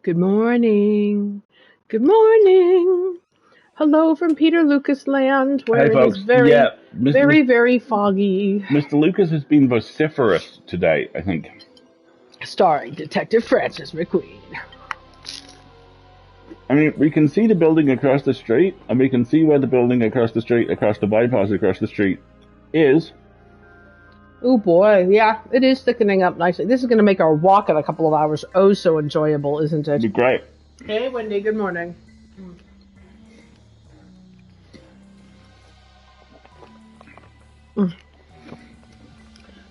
Good morning. Good morning. Hello from Peter Lucas land, where Hey, it is folks. very, Yeah, very foggy. Mr. Lucas has been vociferous today, I think. Starring Detective Francis McQueen. I mean, we can see the building across the street, and we can see where the building across the street, across the bypass across the street, is. Oh boy, yeah, it is thickening up nicely. This is going to make our walk in a couple of hours oh so enjoyable, isn't it? It'd be great. Hey, Wendy, good morning.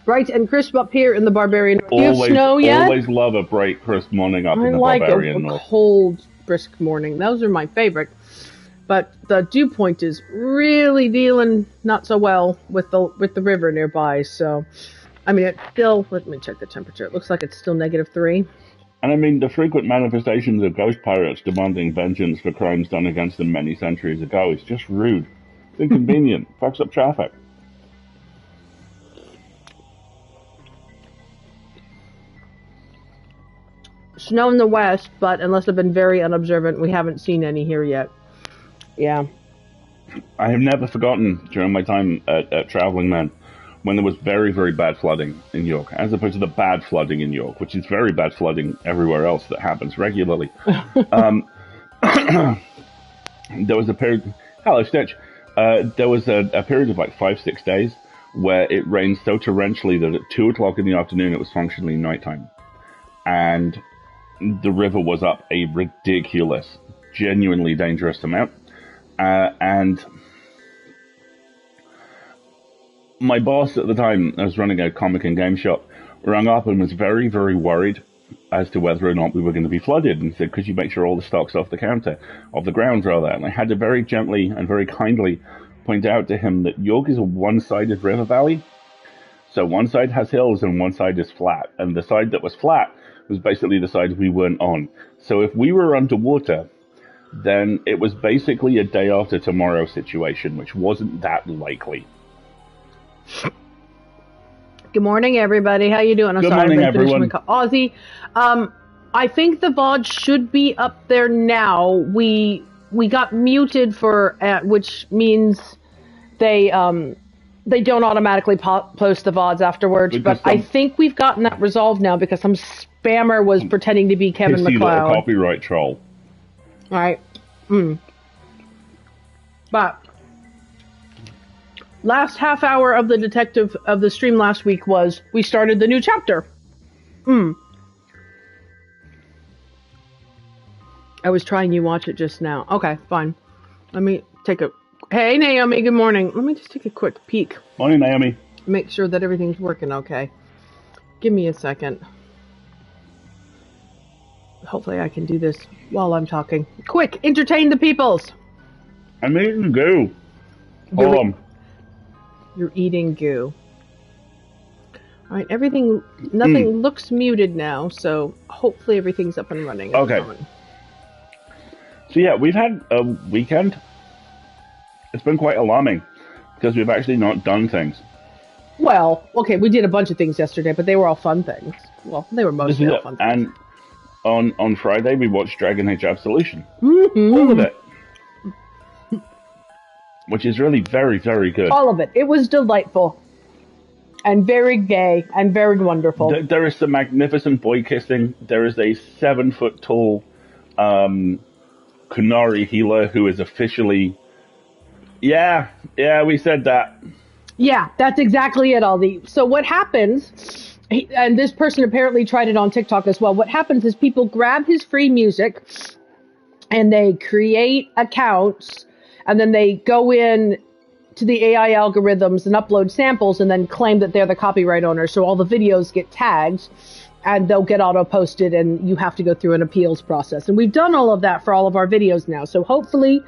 Bright and crisp up here in the Barbarian North. Do you have snow yet? Always love a bright, crisp morning up in the Barbarian North. I like a cold, brisk morning. Those are my favorite. But the dew point is really dealing not so well with the river nearby. So, I mean, it's still. Let me check the temperature. It looks like it's still -3. And I mean, the frequent manifestations of ghost pirates demanding vengeance for crimes done against them many centuries ago is just rude. It's inconvenient. Fucks up traffic. Snow in the west, but unless I've been very unobservant, we haven't seen any here yet. Yeah. I have never forgotten during my time at Traveling Man when there was very, very bad flooding in York, as opposed to the bad flooding in York, which is very bad flooding everywhere else that happens regularly. There was a period. Hello, Stitch. There was a period of like 5-6 days where it rained so torrentially that at 2 o'clock in the afternoon it was functionally nighttime, and the river was up a ridiculous, genuinely dangerous amount. And my boss at the time, I was running a comic and game shop, rang up and was very, very worried as to whether or not we were going to be flooded, and said, could you make sure all the stock's off the ground rather? And I had to very gently and very kindly point out to him that York is a one-sided river valley. So one side has hills and one side is flat. And the side that was flat was basically the side we weren't on. So if we were underwater, then it was basically a day after tomorrow situation, which wasn't that likely. Good morning, everybody. How you doing? Good morning, everyone. Ozzy, I think the VOD should be up there now. We got muted for, which means they don't automatically post the VODs afterwards. But I think we've gotten that resolved now because some spammer was pretending to be Kevin MacLeod. A copyright troll. All right. But last half hour of the stream last week was we started the new chapter. I was trying you watch it just now. Okay, fine. Let me take a... Hey, Naomi, good morning. Let me just take a quick peek. Morning, Naomi. Make sure that everything's working okay. Give me a second. Hopefully I can do this while I'm talking. Quick, entertain the peoples. I'm eating goo. Hold on. You're eating goo. All right, nothing looks muted now, so hopefully everything's up and running. Okay. So yeah, we've had a weekend. It's been quite alarming because we've actually not done things. Well, okay, we did a bunch of things yesterday, but they were all fun things. Well, they were mostly all fun things. And on Friday, we watched Dragon Age Absolution. All of it. Which is really very, very good. All of it. It was delightful. And very gay. And very wonderful. There is some magnificent boy kissing. There is a 7-foot-tall Kunari healer who is officially... Yeah, we said that. Yeah, that's exactly it, Aldi. So what happens... And this person apparently tried it on TikTok as well. What happens is people grab his free music and they create accounts and then they go in to the AI algorithms and upload samples and then claim that they're the copyright owner. So all the videos get tagged and they'll get auto-posted and you have to go through an appeals process. And we've done all of that for all of our videos now. So hopefully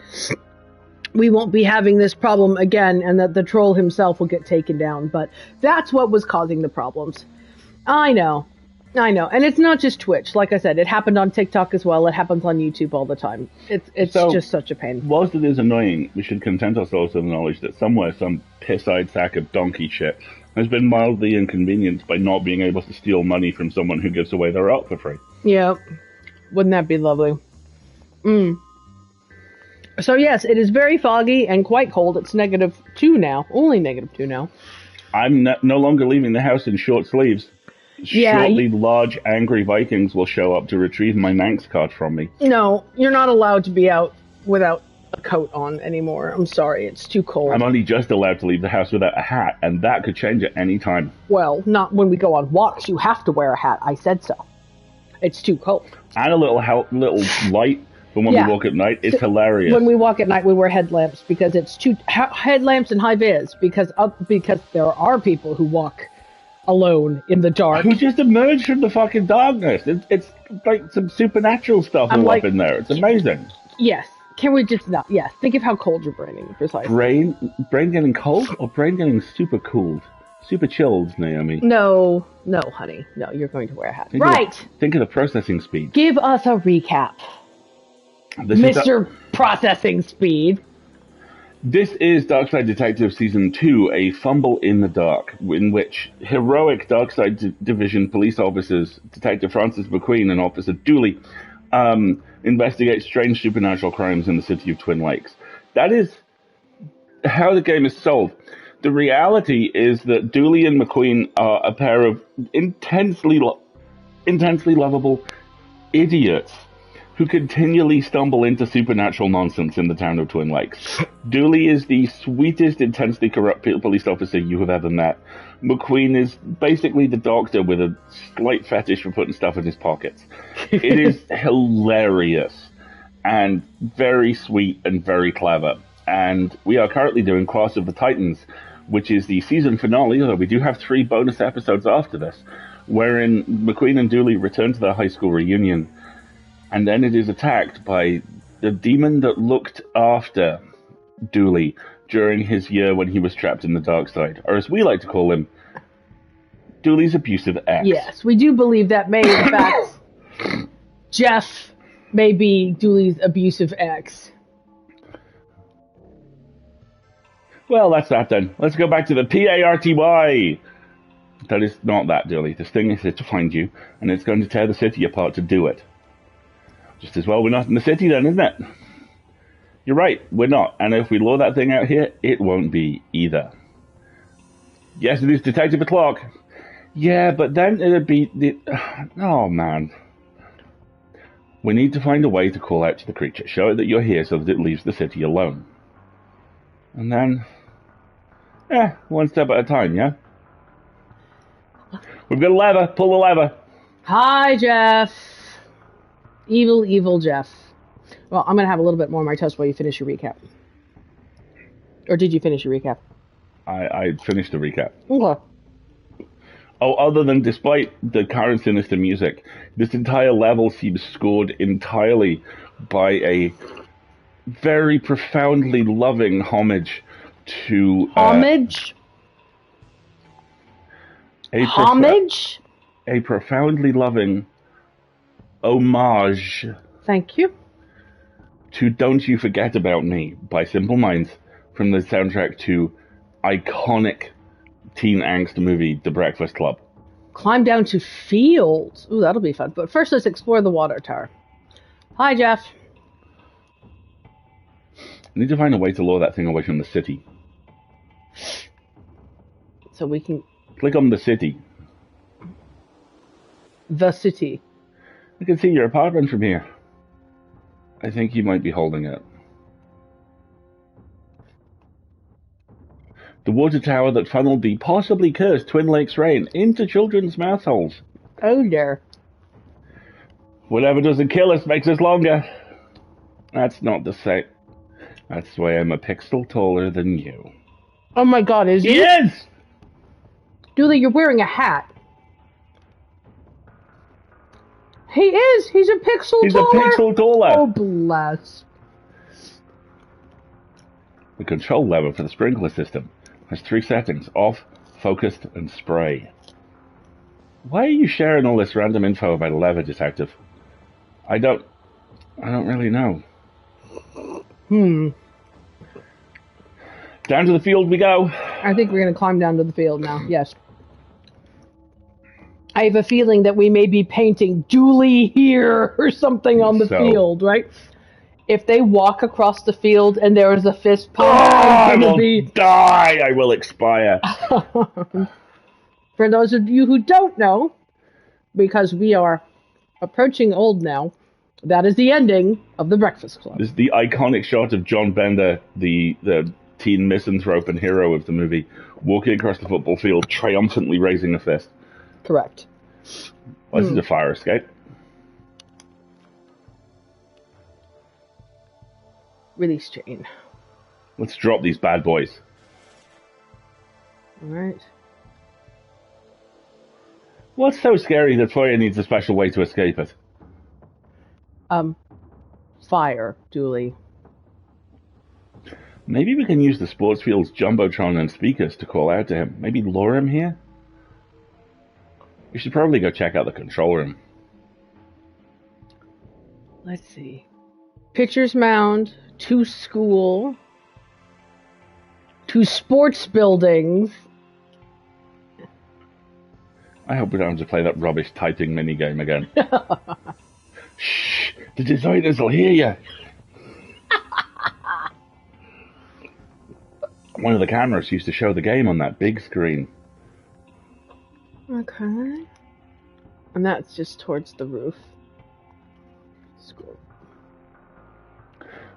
we won't be having this problem again and that the troll himself will get taken down. But that's what was causing the problems. I know. And it's not just Twitch. Like I said, it happened on TikTok as well. It happens on YouTube all the time. It's just such a pain. Whilst it is annoying, we should content ourselves with the knowledge that somewhere some piss-eyed sack of donkey shit has been mildly inconvenienced by not being able to steal money from someone who gives away their art for free. Yep. Wouldn't that be lovely? Mm. So yes, it is very foggy and quite cold. It's -2 now. Only -2 now. I'm no longer leaving the house in short sleeves. Yeah. Shortly, large, angry Vikings will show up to retrieve my Manx card from me. No, you're not allowed to be out without a coat on anymore. I'm sorry, it's too cold. I'm only just allowed to leave the house without a hat, and that could change at any time. Well, not when we go on walks. You have to wear a hat. I said so. It's too cold. And a little light for when we walk at night. It's hilarious. When we walk at night, we wear headlamps because it's too headlamps and high vis because there are people who walk alone in the dark. Who just emerged from the fucking darkness. It's like some supernatural stuff up in there. It's amazing. Yes. Can we just not? Yes. Think of how cold you're braining, precisely. Brain getting cold or brain getting super cooled? Super chilled, Naomi. No, honey. No, you're going to wear a hat. Think of the processing speed. Give us a recap. Mr. Processing Speed. This is Darkside Detective Season 2, A Fumble in the Dark, in which heroic Darkside Division police officers, Detective Francis McQueen and Officer Dooley, investigate strange supernatural crimes in the city of Twin Lakes. That is how the game is sold. The reality is that Dooley and McQueen are a pair of intensely lovable idiots who continually stumble into supernatural nonsense in the town of Twin Lakes. Dooley is the sweetest, intensely corrupt police officer you have ever met. McQueen is basically the doctor with a slight fetish for putting stuff in his pockets. It is hilarious and very sweet and very clever. And we are currently doing Class of the Titans, which is the season finale, although we do have 3 bonus episodes after this, wherein McQueen and Dooley return to their high school reunion. And then it is attacked by the demon that looked after Dooley during his year when he was trapped in the Darkside, or as we like to call him, Dooley's abusive ex. Yes, we do believe that may, in fact, Jeff may be Dooley's abusive ex. Well, that's that then. Let's go back to the PARTY. That is not that, Dooley. This thing is here to find you, and it's going to tear the city apart to do it. Just as well we're not in the city then, isn't it? You're right, we're not. And if we lure that thing out here, it won't be either. Yes, it is Detective O'Clock. Yeah, but then it'd be... Oh, man. We need to find a way to call out to the creature. Show it that you're here so that it leaves the city alone. And then... one step at a time, yeah? We've got a lever. Pull the lever. Hi, Jeff. Evil, evil Jeff. Well, I'm going to have a little bit more on my toast while you finish your recap. Or did you finish your recap? I finished the recap. Okay. Oh, other than despite the current sinister music, this entire level seems scored entirely by a very profoundly loving homage to... Homage? Homage? A profoundly loving homage. Thank you. To Don't You Forget About Me by Simple Minds from the soundtrack to iconic teen angst movie The Breakfast Club. Climb down to fields. Ooh, that'll be fun. But first, let's explore the water tower. Hi, Jeff. I need to find a way to lure that thing away from the city. So we can... Click on the city. The city. You can see your apartment from here. I think you might be holding it. The water tower that funneled the possibly cursed Twin Lakes rain into children's mouth holes. Oh dear. Whatever doesn't kill us makes us longer. That's not the same. That's why I'm a pixel taller than you. Oh my god, is he? Yes! Dooley, you're wearing a hat. He is! He's a pixel taller! He's a pixel taller! Oh, bless. The control lever for the sprinkler system has 3 settings: off, focused, and spray. Why are you sharing all this random info about a lever, Detective? I don't really know. Down to the field we go. I think we're going to climb down to the field now, yes. I have a feeling that we may be painting Julie here or something on the So- field, right? If they walk across the field and there is a fist Oh, pump, I I'm will going to die. I will expire. be... For those of you who don't know, because we are approaching old now, that is the ending of The Breakfast Club. This is the iconic shot of John Bender, the teen misanthrope and hero of the movie, walking across the football field, triumphantly raising a fist. Correct. Well, this is a fire escape. Release chain. Let's drop these bad boys. All right. What's so scary that Foya needs a special way to escape it? Fire, Julie. Maybe we can use the sports field's jumbotron and speakers to call out to him. Maybe lure him here? We should probably go check out the control room. Let's see. Pitcher's mound, 2 school, 2 sports buildings. I hope we don't have to play that rubbish typing minigame again. Shh! The designers will hear you! One of the cameras used to show the game on that big screen. Okay. And that's just towards the roof. School.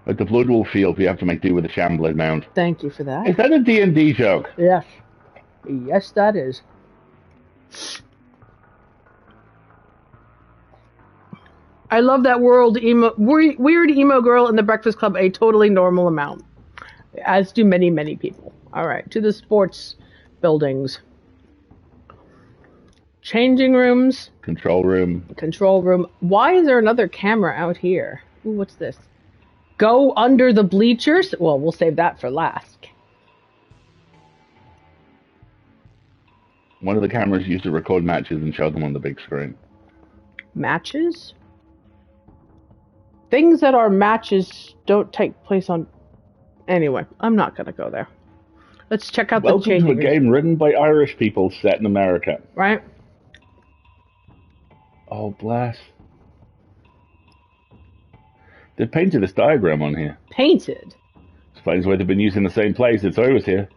At the Bloodwolf field, we have to make do with a shambler mound. Thank you for that. Is that a D&D joke? Yes. Yes, that is. I love that weird emo girl in the Breakfast Club a totally normal amount, as do many, many people. All right, to the sports buildings. Changing rooms. Control room. Control room. Why is there another camera out here? Ooh, what's this? Go under the bleachers? Well, we'll save that for last. One of the cameras used to record matches and show them on the big screen. Matches? Things that are matches don't take place on... Anyway, I'm not going to go there. Let's check out the Welcome to a changing rooms. game written by Irish people set in America. Right? Oh, blast. They painted this diagram on here. Painted. Explains why they've been using the same place since I was here.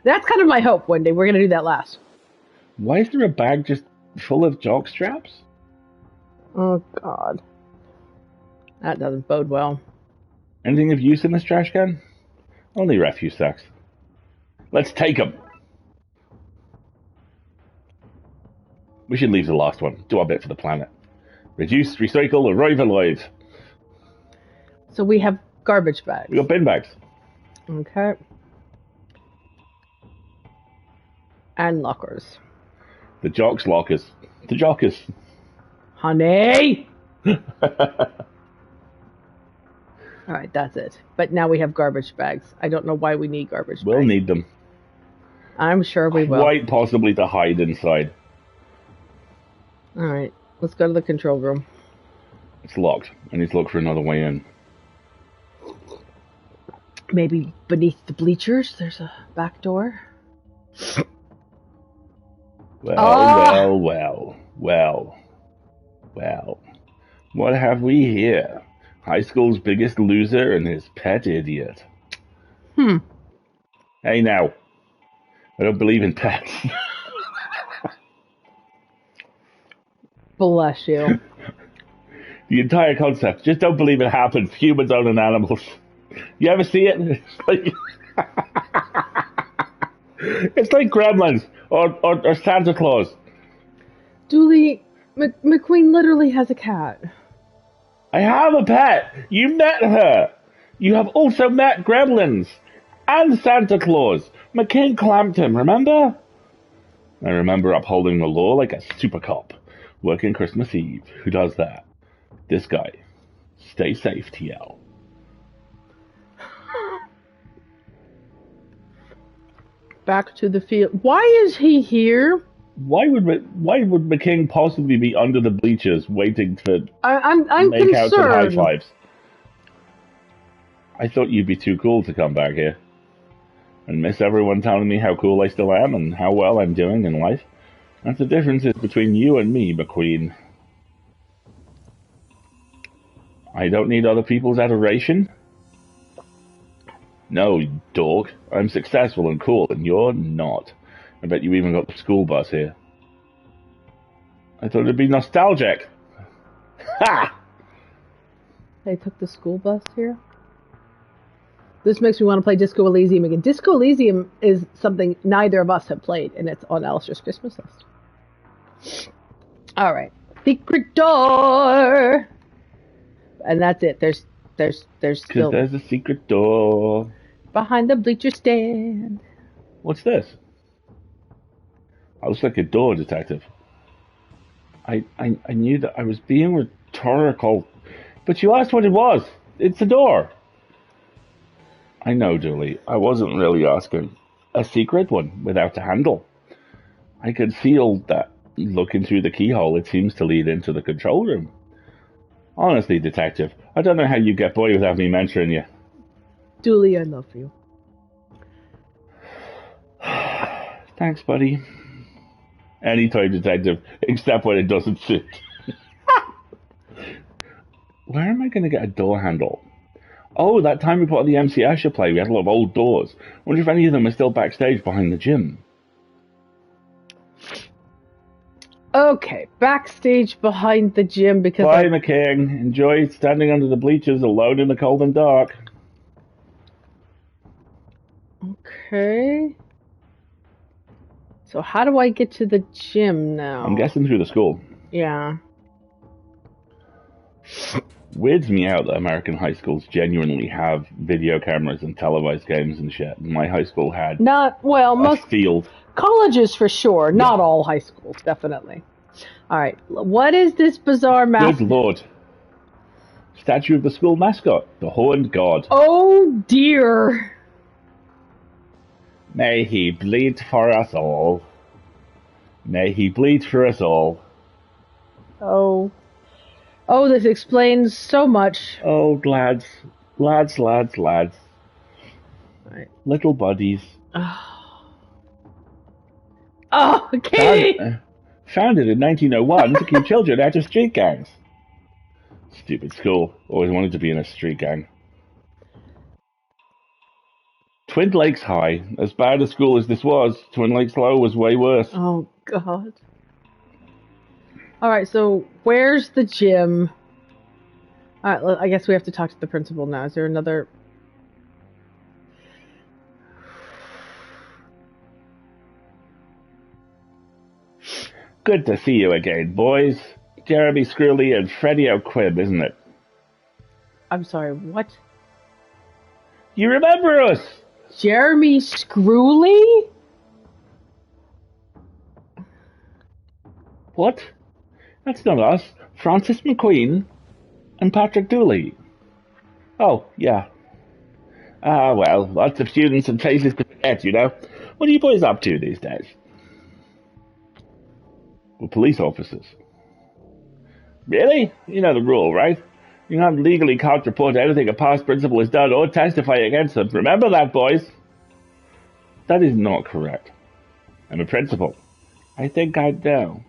That's kind of my hope one day. We're going to do that last. Why is there a bag just full of jock straps? Oh, God. That doesn't bode well. Anything of use in this trash can? Only refuse sacks. Let's take them. We should leave the last one. Do our bit for the planet. Reduce, recycle, arrive alive. So we have garbage bags. We got bin bags. Okay. And lockers. The jocks lockers. The jockers. Honey! Alright, that's it. But now we have garbage bags. I don't know why we need garbage We'll bags. need them. I'm sure we will. Quite possibly to hide inside. Alright, let's go to the control room. It's locked. I need to look for another way in. Maybe beneath the bleachers there's a back door. Well. What have we here? High school's biggest loser and his pet idiot. Hey now. I don't believe in pets. Bless you. The entire concept. Just don't believe it happens. Humans owning animals. You ever see it? It's like Gremlins or Santa Claus. Dooley, McQueen literally has a cat. I have a pet. You met her. You have also met Gremlins and Santa Claus. McCain clamped him, remember? I remember upholding the law like a super cop. Working Christmas Eve. Who does that? This guy. Stay safe, TL. Back to the field. Why is he here? Why would McCain possibly be under the bleachers waiting to I'm make out and high concerned. fives? I thought you'd be too cool to come back here and miss everyone telling me how cool I still am and how well I'm doing in life. That's the difference between you and me, McQueen. I don't need other people's adoration. No, you dork. I'm successful and cool, and you're not. I bet you even got the school bus here. I thought it'd be nostalgic. Ha! They took the school bus here? This makes me want to play Disco Elysium again. Disco Elysium is something neither of us have played, and it's on Alistair's Christmas list. All right. Secret door! And that's it. There's still... There's a secret door. Behind the bleacher stand. What's this? I looks like a door, detective. I knew that I was being rhetorical, but you asked what it was. It's a door. I know, Julie. I wasn't really asking. A secret one, without a handle. I could feel that looking through the keyhole, it seems to lead into the control room. Honestly, detective, I don't know how you get by without me mentoring you. Julie, I love you. Thanks, buddy. Anytime, detective, except when it doesn't suit. Where am I going to get a door handle? Oh, that time we put on the MC Escher play, we had a lot of old doors. Wonder if any of them are still backstage behind the gym. Okay, backstage behind the gym because... Bye, McKing. Enjoy standing under the bleachers alone in the cold and dark. Okay. So how do I get to the gym now? I'm guessing through the school. Yeah. Weirds me out that American high schools genuinely have video cameras and televised games and shit. My high school had most field. Colleges for sure, not all high schools, definitely. All right, what is this bizarre mascot? Good lord. Statue of the school mascot, the Horned God. Oh dear. May he bleed for us all. May he bleed for us all. Oh, this explains so much. Oh, lads. Right. Little buddies. Oh, okay. Founded in 1901 to keep children out of street gangs. Stupid school. Always wanted to be in a street gang. Twin Lakes High. As bad a school as this was, Twin Lakes Low was way worse. Oh, God. All right, so where's the gym? All right, I guess we have to talk to the principal now. Is there another... Good to see you again, boys. Jeremy Screwley and Freddie O'Quib, isn't it? I'm sorry, what? You remember us? Jeremy Screwley? What? That's not us. Francis McQueen and Patrick Dooley. Oh, yeah. Well, lots of students and faces to forget, you know. What are you boys up to these days? We're police officers. Really? You know the rule, right? You can't legally can't report anything a past principal has done or testify against them. Remember that, boys? That is not correct. I'm a principal. I think I know.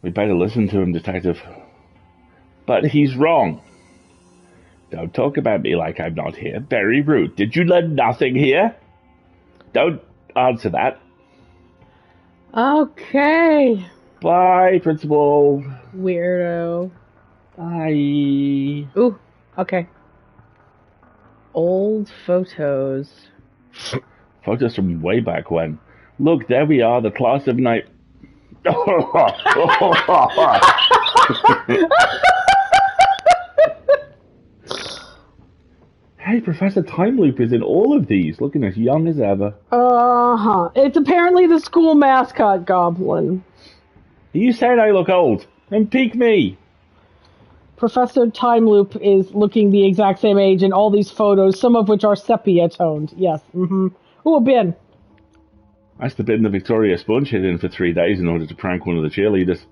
We better listen to him, detective. But he's wrong. Don't talk about me like I'm not here. Very rude. Did you learn nothing here? Don't answer that. Okay. Bye, principal. Weirdo. Bye. Ooh, okay. Old photos. Photos from way back when. Look, there we are, the class of night. Hey, Professor Time Loop is in all of these, looking as young as ever. It's apparently the school mascot goblin. Are you saying I look old? Then peek me. Professor Time Loop is looking the exact same age in all these photos, some of which are sepia toned. Yes. Mm-hmm. Ooh, a bin. That's the bin the Victoria Sponge hid in for 3 days in order to prank one of the cheerleaders.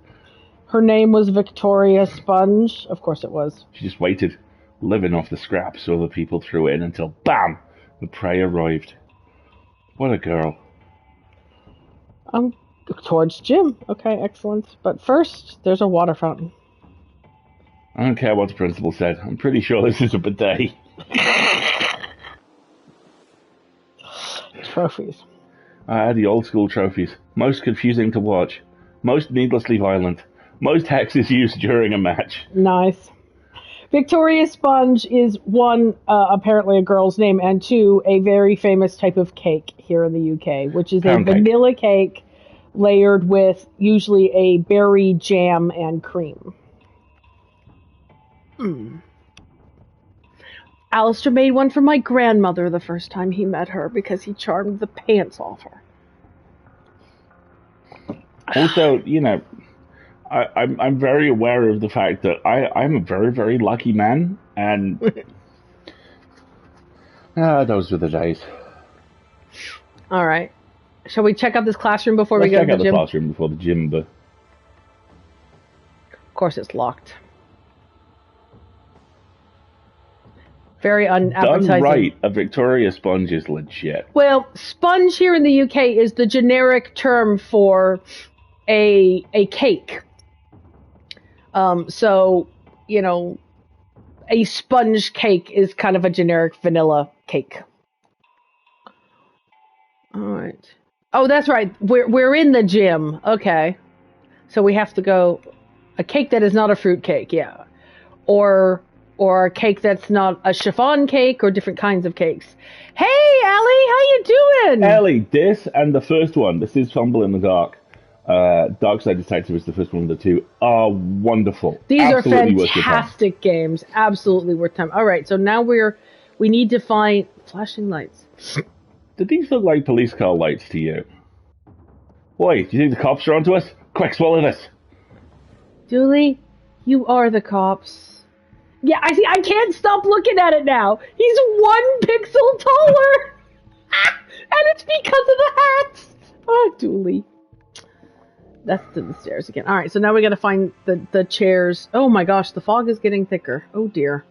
Her name was Victoria Sponge. Of course it was. She just waited, living off the scraps other people threw in until, BAM! The prey arrived. What a girl. Towards Jim. Okay, excellent. But first, there's a water fountain. I don't care what the principal said. I'm pretty sure this is a bidet. Trophies. The old school trophies. Most confusing to watch. Most needlessly violent. Most hexes used during a match. Nice. Victoria Sponge is one, apparently a girl's name, and two, a very famous type of cake here in the UK, which is Pound a cake. vanilla cake layered with usually a berry jam and cream. Alistair made one for my grandmother the first time he met her because he charmed the pants off her. Also, you know, I'm very aware of the fact that I'm a very, very lucky man, and those were the days. All right. Shall we check out this classroom before Let's we go check to out the the gym? classroom before the gym, but Of course, it's locked. Very unappetizing. done right, a Victoria Sponge is legit. Well, sponge here in the UK is the generic term for a cake. So, you know, a sponge cake is kind of a generic vanilla cake. All right. Oh, that's right. We're in the gym. Okay. So we have to go a cake that is not a fruit cake, yeah. Or a cake that's not a chiffon cake, or different kinds of cakes. Hey, Allie, how you doing? Ellie, this and the first one, this is Fumble in the Dark. Darkside Detective is the first one of the two, are wonderful. These Absolutely are worth your time. fantastic games. Absolutely worth time. All right, so now we need to find flashing lights. Do these look like police car lights to you? Boy, do you think the cops are onto us? Quick, swallow this. Julie, you are the cops. Yeah, I see. I can't stop looking at it now. He's 1 pixel taller, and it's because of the hats. Oh, Julie. That's to the stairs again. All right, so now we got to find the chairs. Oh my gosh, the fog is getting thicker. Oh dear.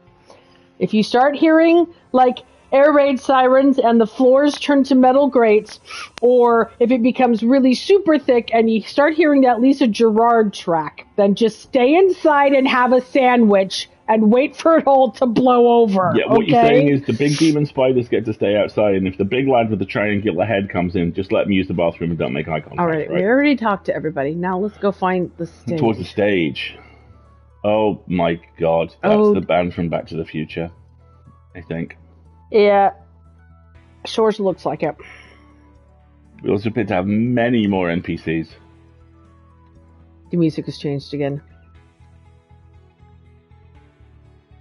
If you start hearing like air raid sirens and the floors turn to metal grates, or if it becomes really super thick and you start hearing that Lisa Gerrard track, then just stay inside and have a sandwich and wait for it all to blow over. Yeah, what okay? you're saying is the big demon spiders get to stay outside, and if the big lad with the triangular head comes in, just let him use the bathroom and don't make eye contact. All right, we already talked to everybody. Now let's go find the stage. Towards the stage. Oh my god, that's the band from Back to the Future, I think. Yeah, sure looks like it. We also appear to have many more NPCs. The music has changed again.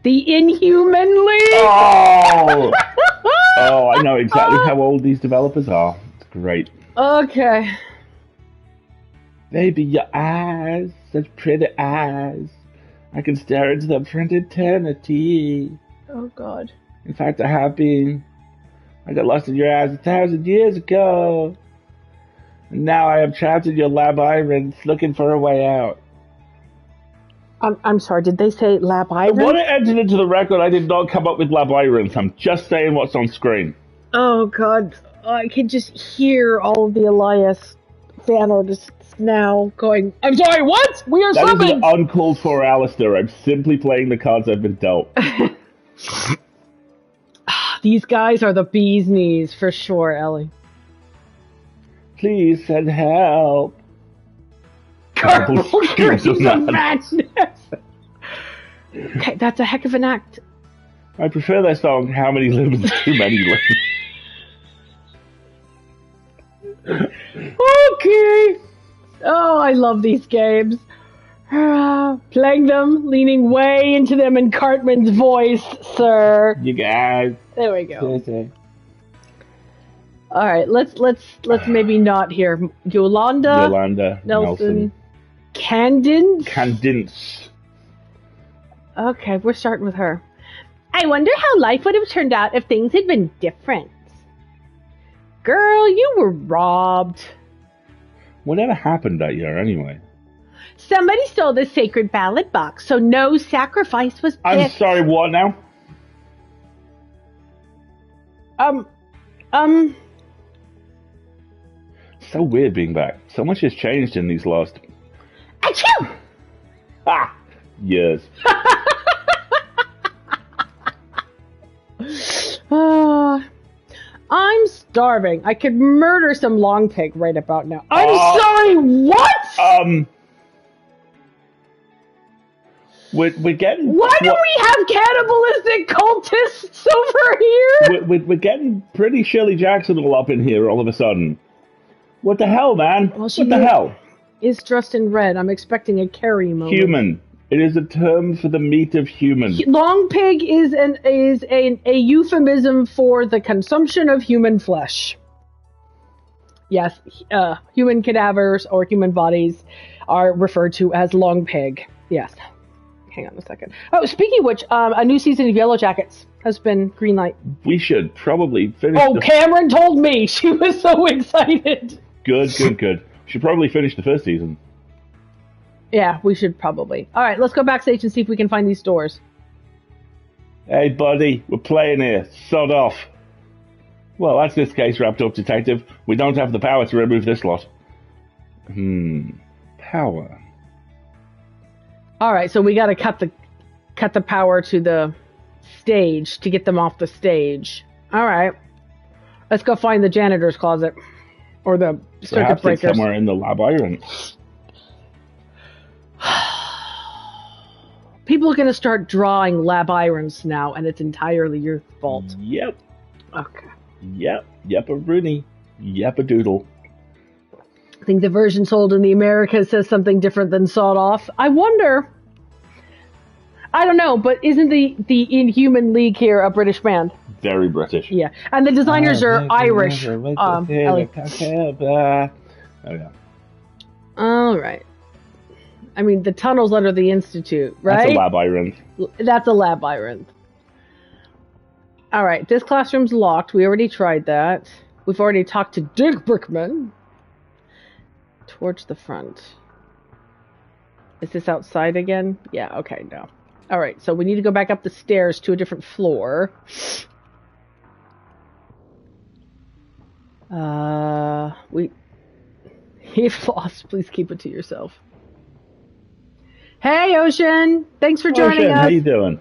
The Inhuman League! Oh! Oh, I know exactly how old these developers are. It's great. Okay. Baby, your eyes, such pretty eyes. I can stare into them for an eternity. Oh, God. In fact, I have been. I got lost in your eyes 1,000 years ago. And now I am trapped in your labyrinth, looking for a way out. I'm sorry, did they say labyrinth? What it entered into the record, I did not come up with labyrinth. I'm just saying what's on screen. Oh, God. I can just hear all of the Elias fan artists now going, I'm sorry, what? We are That summoned! is an uncalled for Alistair. I'm simply playing the cards I've been dealt. These guys are the bee's knees, for sure, Ellie. Please send help. Carnival Screams of Madness! Okay, that's a heck of an act. I prefer their song, How Many Limbs Too Many Limbs. Okay! Oh, I love these games. Playing them, leaning way into them in Cartman's voice, sir. You guys. There we go. All right, let's maybe not hear Yolanda Nelson. Candence. Okay, we're starting with her. I wonder how life would have turned out if things had been different. Girl, you were robbed. Whatever happened that year, anyway? Somebody stole the sacred ballot box, so no sacrifice was picked. I'm sorry, what now? so weird being back. So much has changed in these last... Achoo! Ah! Years. I'm starving. I could murder some long pig right about now. I'm sorry, what? We're getting... Why do we have cannibalistic cultists over here? We're getting pretty Shirley Jackson all up in here all of a sudden. What the hell, man? Well, what the hell? Is dressed in red. I'm expecting a Carrie moment. Human. It is a term for the meat of human. Long pig is a euphemism for the consumption of human flesh. Yes, human cadavers or human bodies are referred to as long pig. Yes. Hang on a second. Oh, speaking of which, a new season of Yellow Jackets has been greenlight. We should probably finish. Oh, Cameron told me. She was so excited. Good. Should probably finish the first season. Yeah, we should probably. All right, let's go backstage and see if we can find these doors. Hey, buddy, we're playing here. Sod off. Well, that's this case wrapped up, Detective. We don't have the power to remove this lot. Power. All right, so we got to cut the power to the stage to get them off the stage. All right, let's go find the janitor's closet or the circuit breakers. It's somewhere in the labyrinth. People are going to start drawing labyrinths now, and it's entirely your fault. Yep. Okay. Yep, a Rooney. Yep, a doodle. I think the version sold in the Americas says something different than sawed off. I wonder. I don't know, but isn't the Inhuman League here a British band? Very British. Yeah, and the designers are Irish. Oh, yeah. All right. I mean, the tunnel's under the Institute, right? That's a labyrinth. That's a labyrinth. All right, this classroom's locked. We already tried that. We've already talked to Dick Brickman. Towards the front. Is this outside again? Yeah, okay, no. All right, so we need to go back up the stairs to a different floor. If lost, please keep it to yourself. Hey, Ocean! Thanks for joining us. How you doing?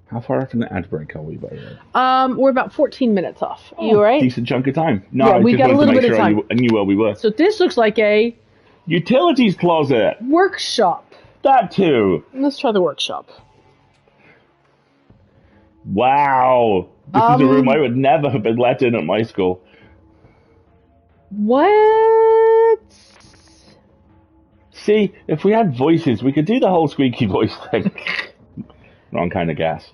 How far from the ad break are we, by the way? We're about 14 minutes off. You all right? Decent chunk of time. No, yeah, I we just got a wanted little to make bit sure of time. I knew where we were. So this looks like a utilities closet. Workshop. That too. Let's try the workshop. Wow. This is a room I would never have been let in at my school. What? See, if we had voices, we could do the whole squeaky voice thing. Wrong kind of gas.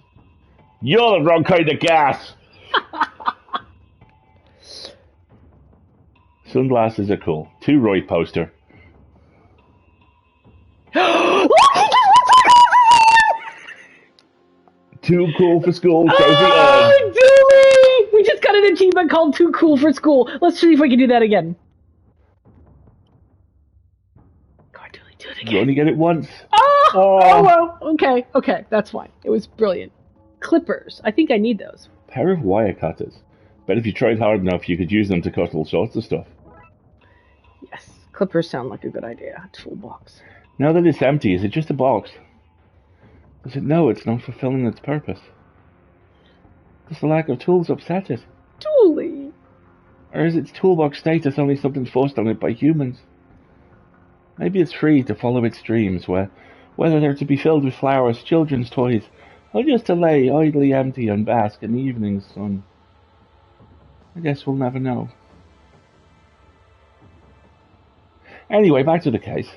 You're the wrong kind of gas! Sunglasses are cool. Too Roy poster. Too cool for school. Oh, Dooley! We just got an achievement called Too Cool for School. Let's see if we can do that again. Go on, Dooley, do it again. You only get it once. Oh, well, okay, that's fine. It was brilliant. Clippers. I think I need those. Pair of wire cutters. Bet if you tried hard enough, you could use them to cut all sorts of stuff. Yes, clippers sound like a good idea. Toolbox. Now that it's empty, is it just a box? Does it know it's not fulfilling its purpose? Does the lack of tools upset it? Dooley! Or is its toolbox status only something forced on it by humans? Maybe it's free to follow its dreams, whether they're to be filled with flowers, children's toys, or just to lay idly empty and bask in the evening sun. I guess we'll never know. Anyway, back to the case.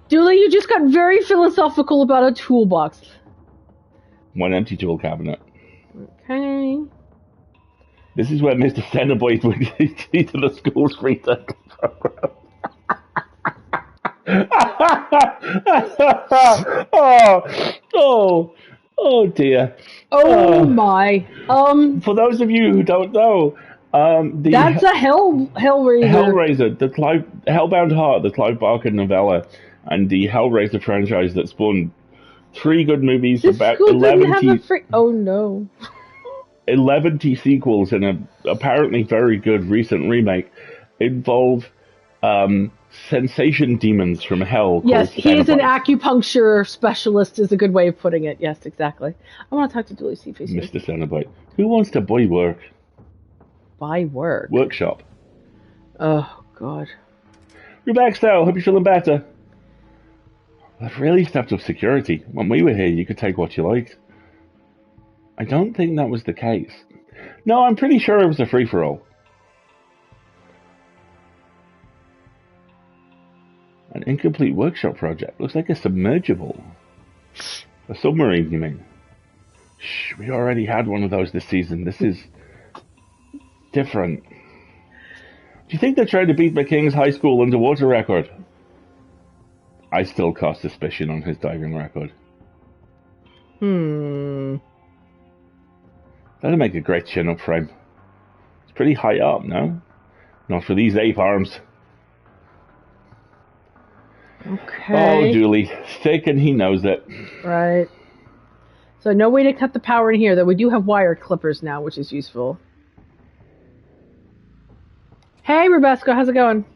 Dooley, you just got very philosophical about a toolbox. One empty tool cabinet. Okay. This is where Mr. Centerboy would lead to the school's free tech program. Oh dear. Oh my. For those of you who don't know, that's a Hellraiser. Hellraiser, the Hellbound Heart, the Clive Barker novella, and the Hellraiser franchise that spawned 3 good movies, this about school 11 didn't have a Oh no. 11 sequels and a apparently very good recent remake involve sensation demons from hell. Yes, he is an Cenobites. acupuncture specialist is a good way of putting it. Yes, exactly. I want to talk to Julie Seaface. Mr. Cenobite. Who wants to buy work? Buy work? Workshop. Oh, God. You're back, Sal. Hope you're feeling better. They've really stepped up security. When we were here, you could take what you liked. I don't think that was the case. No, I'm pretty sure it was a free-for-all. An incomplete workshop project. Looks like a submergible. A submarine, you mean? Shh, we already had one of those this season. This is different. Do you think they're trying to beat McKing's high school underwater record? I still cast suspicion on his diving record. That'd make a great chin-up frame. It's pretty high up, no? Not for these ape arms. Okay. Oh, Julie. Thick and he knows it. Right. So no way to cut the power in here, though we do have wire clippers now, which is useful. Hey, Rubesco, how's it going?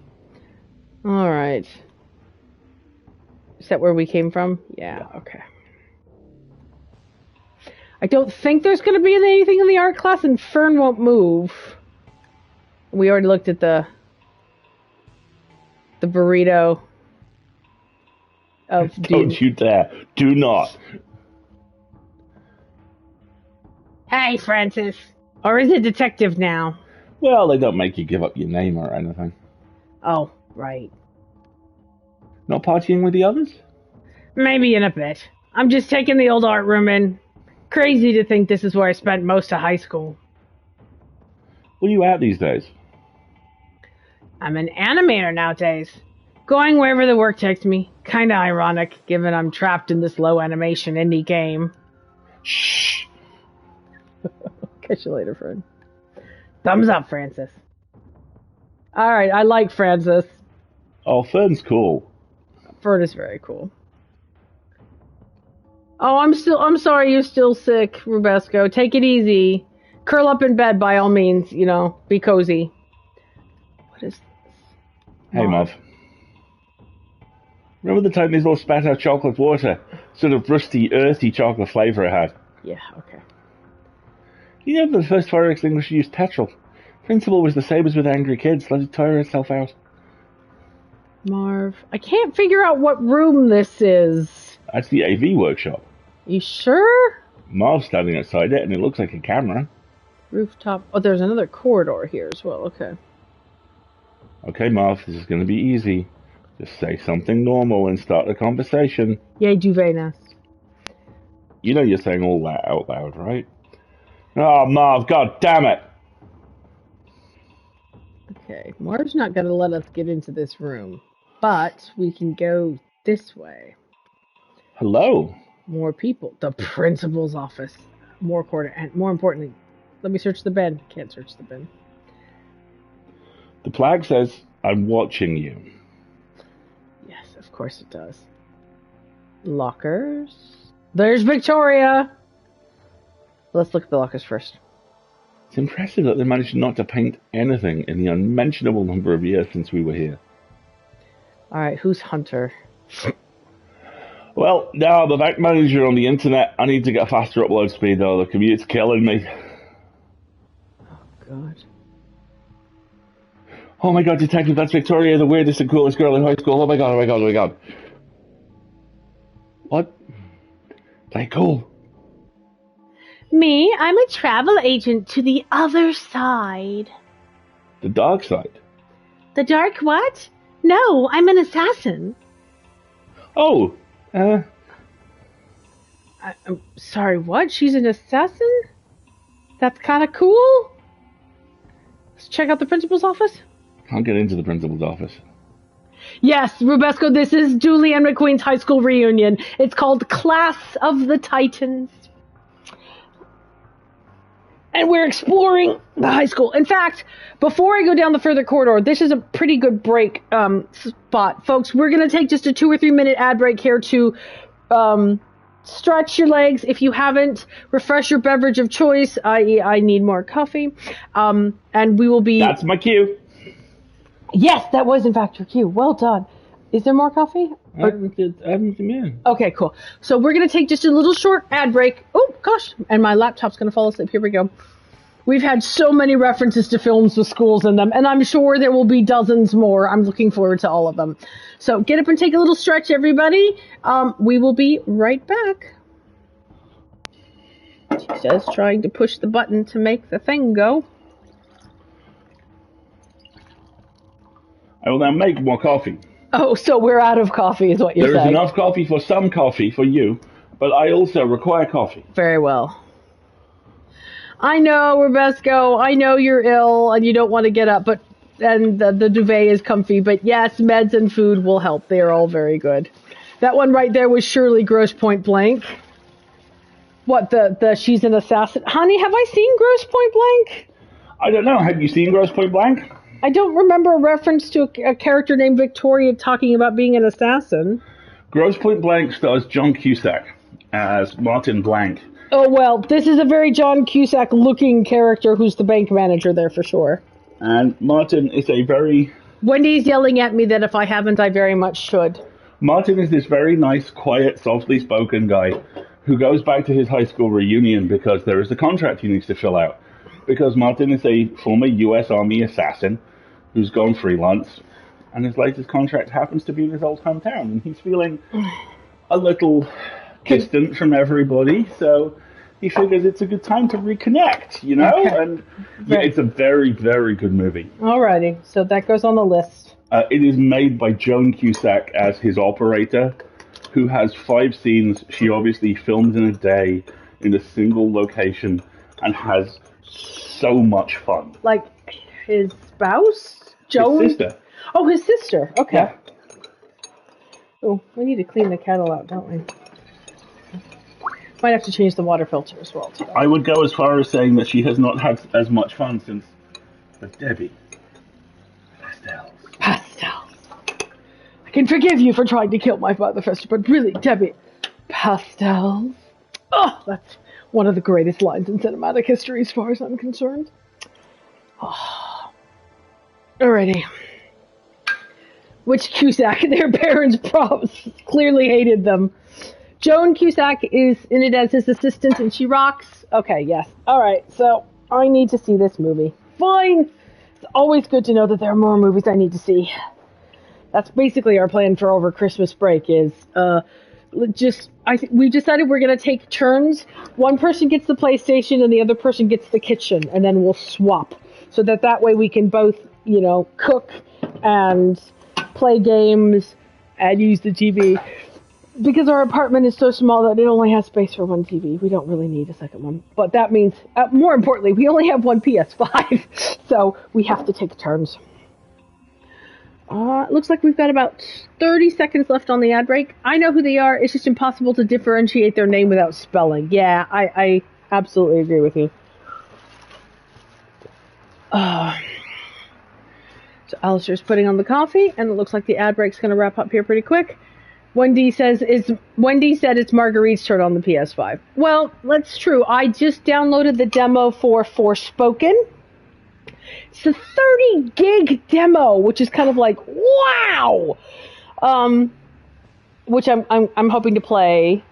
All right. Is that where we came from? Yeah, okay. I don't think there's going to be anything in the art class, and Fern won't move. We already looked at the burrito of Don't you dare. Do not. Hey, Francis. Or is it detective now? Well, they don't make you give up your name or anything. Oh, right. Not partying with the others? Maybe in a bit. I'm just taking the old art room in. Crazy to think this is where I spent most of high school. What are you at these days? I'm an animator nowadays. Going wherever the work takes me. Kinda ironic, given I'm trapped in this low animation indie game. Shh. Catch you later, friend. Thumbs up, Francis. Alright, I like Francis. Oh, Fern's cool. Fern is very cool. Oh, I'm sorry you're still sick, Rubesco. Take it easy. Curl up in bed by all means, be cozy. What is this? Hey, Mov. Remember the time these all spat out chocolate water? Sort of rusty, earthy chocolate flavour it had. Yeah, okay. You know the first fire extinguisher used petrol. Principle was the same as with angry kids. Let it tire itself out. Marv, I can't figure out what room this is. That's the AV workshop. You sure? Marv's standing outside it, and it looks like a camera. Rooftop. Oh, there's another corridor here as well. Okay. Okay, Marv, this is going to be easy. Just say something normal and start a conversation. Yay, Juvenas. You know you're saying all that out loud, right? Oh, Marv, god damn it! Okay, Marv's not going to let us get into this room, but we can go this way. Hello? More people. The principal's office. More importantly, let me search the bin. Can't search the bin. The plaque says, I'm watching you. Yes, of course it does. Lockers. There's Victoria! Let's look at the lockers first. It's impressive that they managed not to paint anything in the unmentionable number of years since we were here. Alright, who's Hunter? Well, now I'm a bank manager on the internet. I need to get faster upload speed though. The commute's killing me. Oh, God. Oh my god, Detective, that's Victoria, the weirdest and coolest girl in high school. Oh my god, oh my god, oh my god. What? Play cool. Me, I'm a travel agent to the other side. The Darkside. The dark what? No, I'm an assassin. Oh, I'm sorry, what? She's an assassin? That's kind of cool. Let's check out the principal's office. I'll get into the principal's office. Yes, Rubesco, this is Julianne McQueen's high school reunion. It's called Class of the Titans. And we're exploring the high school. In fact, before I go down the further corridor, this is a pretty good break spot. Folks, we're going to take just a 2 or 3 minute ad break here to stretch your legs. If you haven't, refresh your beverage of choice, i.e. I need more coffee. And we will be... That's my cue. Yes, that was in fact your cue. Well done. Is there more coffee? I haven't seen it. Okay, cool. So we're going to take just a little short ad break. Oh, gosh. And my laptop's going to fall asleep. Here we go. We've had so many references to films with schools in them, and I'm sure there will be dozens more. I'm looking forward to all of them. So get up and take a little stretch, everybody. We will be right back. She says, trying to push the button to make the thing go. I will now make more coffee. Oh, so we're out of coffee is what you're saying. There is enough coffee for some coffee for you, but I also require coffee. Very well. I know, Robesco, I know you're ill and you don't want to get up, and the duvet is comfy, but yes, meds and food will help. They are all very good. That one right there was surely Gross Point Blank. What, the she's an assassin? Honey, have I seen Gross Point Blank? I don't know. Have you seen Gross Point Blank? I don't remember a reference to a character named Victoria talking about being an assassin. Gross Point Blank stars John Cusack as Martin Blank. Oh, well, this is a very John Cusack-looking character who's the bank manager there for sure. And Martin is a very... Wendy's yelling at me that if I haven't, I very much should. Martin is this very nice, quiet, softly spoken guy who goes back to his high school reunion because there is a contract he needs to fill out. Because Martin is a former U.S. Army assassin who's gone freelance, and his latest contract happens to be in his old hometown, and he's feeling a little distant from everybody, so he figures it's a good time to reconnect, you know? Okay. And yeah, it's a very, very good movie. Alrighty, so that goes on the list. It is made by Joan Cusack as his operator, who has 5 scenes. She obviously films in a day in a single location and has so much fun. Like his spouse? Joan? His sister. Oh, his sister. Okay. Yeah. Oh, we need to clean the kettle out, don't we? Might have to change the water filter as well today. I would go as far as saying that she has not had as much fun since the Debbie pastels. Pastels. I can forgive you for trying to kill my father first, but really, Debbie, pastels. Oh, that's one of the greatest lines in cinematic history as far as I'm concerned. Oh. Alrighty. Which Cusack, their parents clearly hated them. Joan Cusack is in it as his assistant, and she rocks. Okay, yes. Alright, so I need to see this movie. Fine. It's always good to know that there are more movies I need to see. That's basically our plan for over Christmas break is, we decided we're going to take turns. One person gets the PlayStation and the other person gets the kitchen, and then we'll swap. So that way we can both, cook and play games and use the TV. Because our apartment is so small that it only has space for one TV. We don't really need a second one. But that means, more importantly, we only have one PS5. So we have to take turns. It looks like we've got about 30 seconds left on the ad break. I know who they are. It's just impossible to differentiate their name without spelling. Yeah, I absolutely agree with you. So Alistair's putting on the coffee, and it looks like the ad break's going to wrap up here pretty quick. Wendy said it's Marguerite's turn on the PS5. Well, that's true. I just downloaded the demo for Forspoken. It's a 30 gig demo, which is kind of like, wow! Which I'm hoping to play.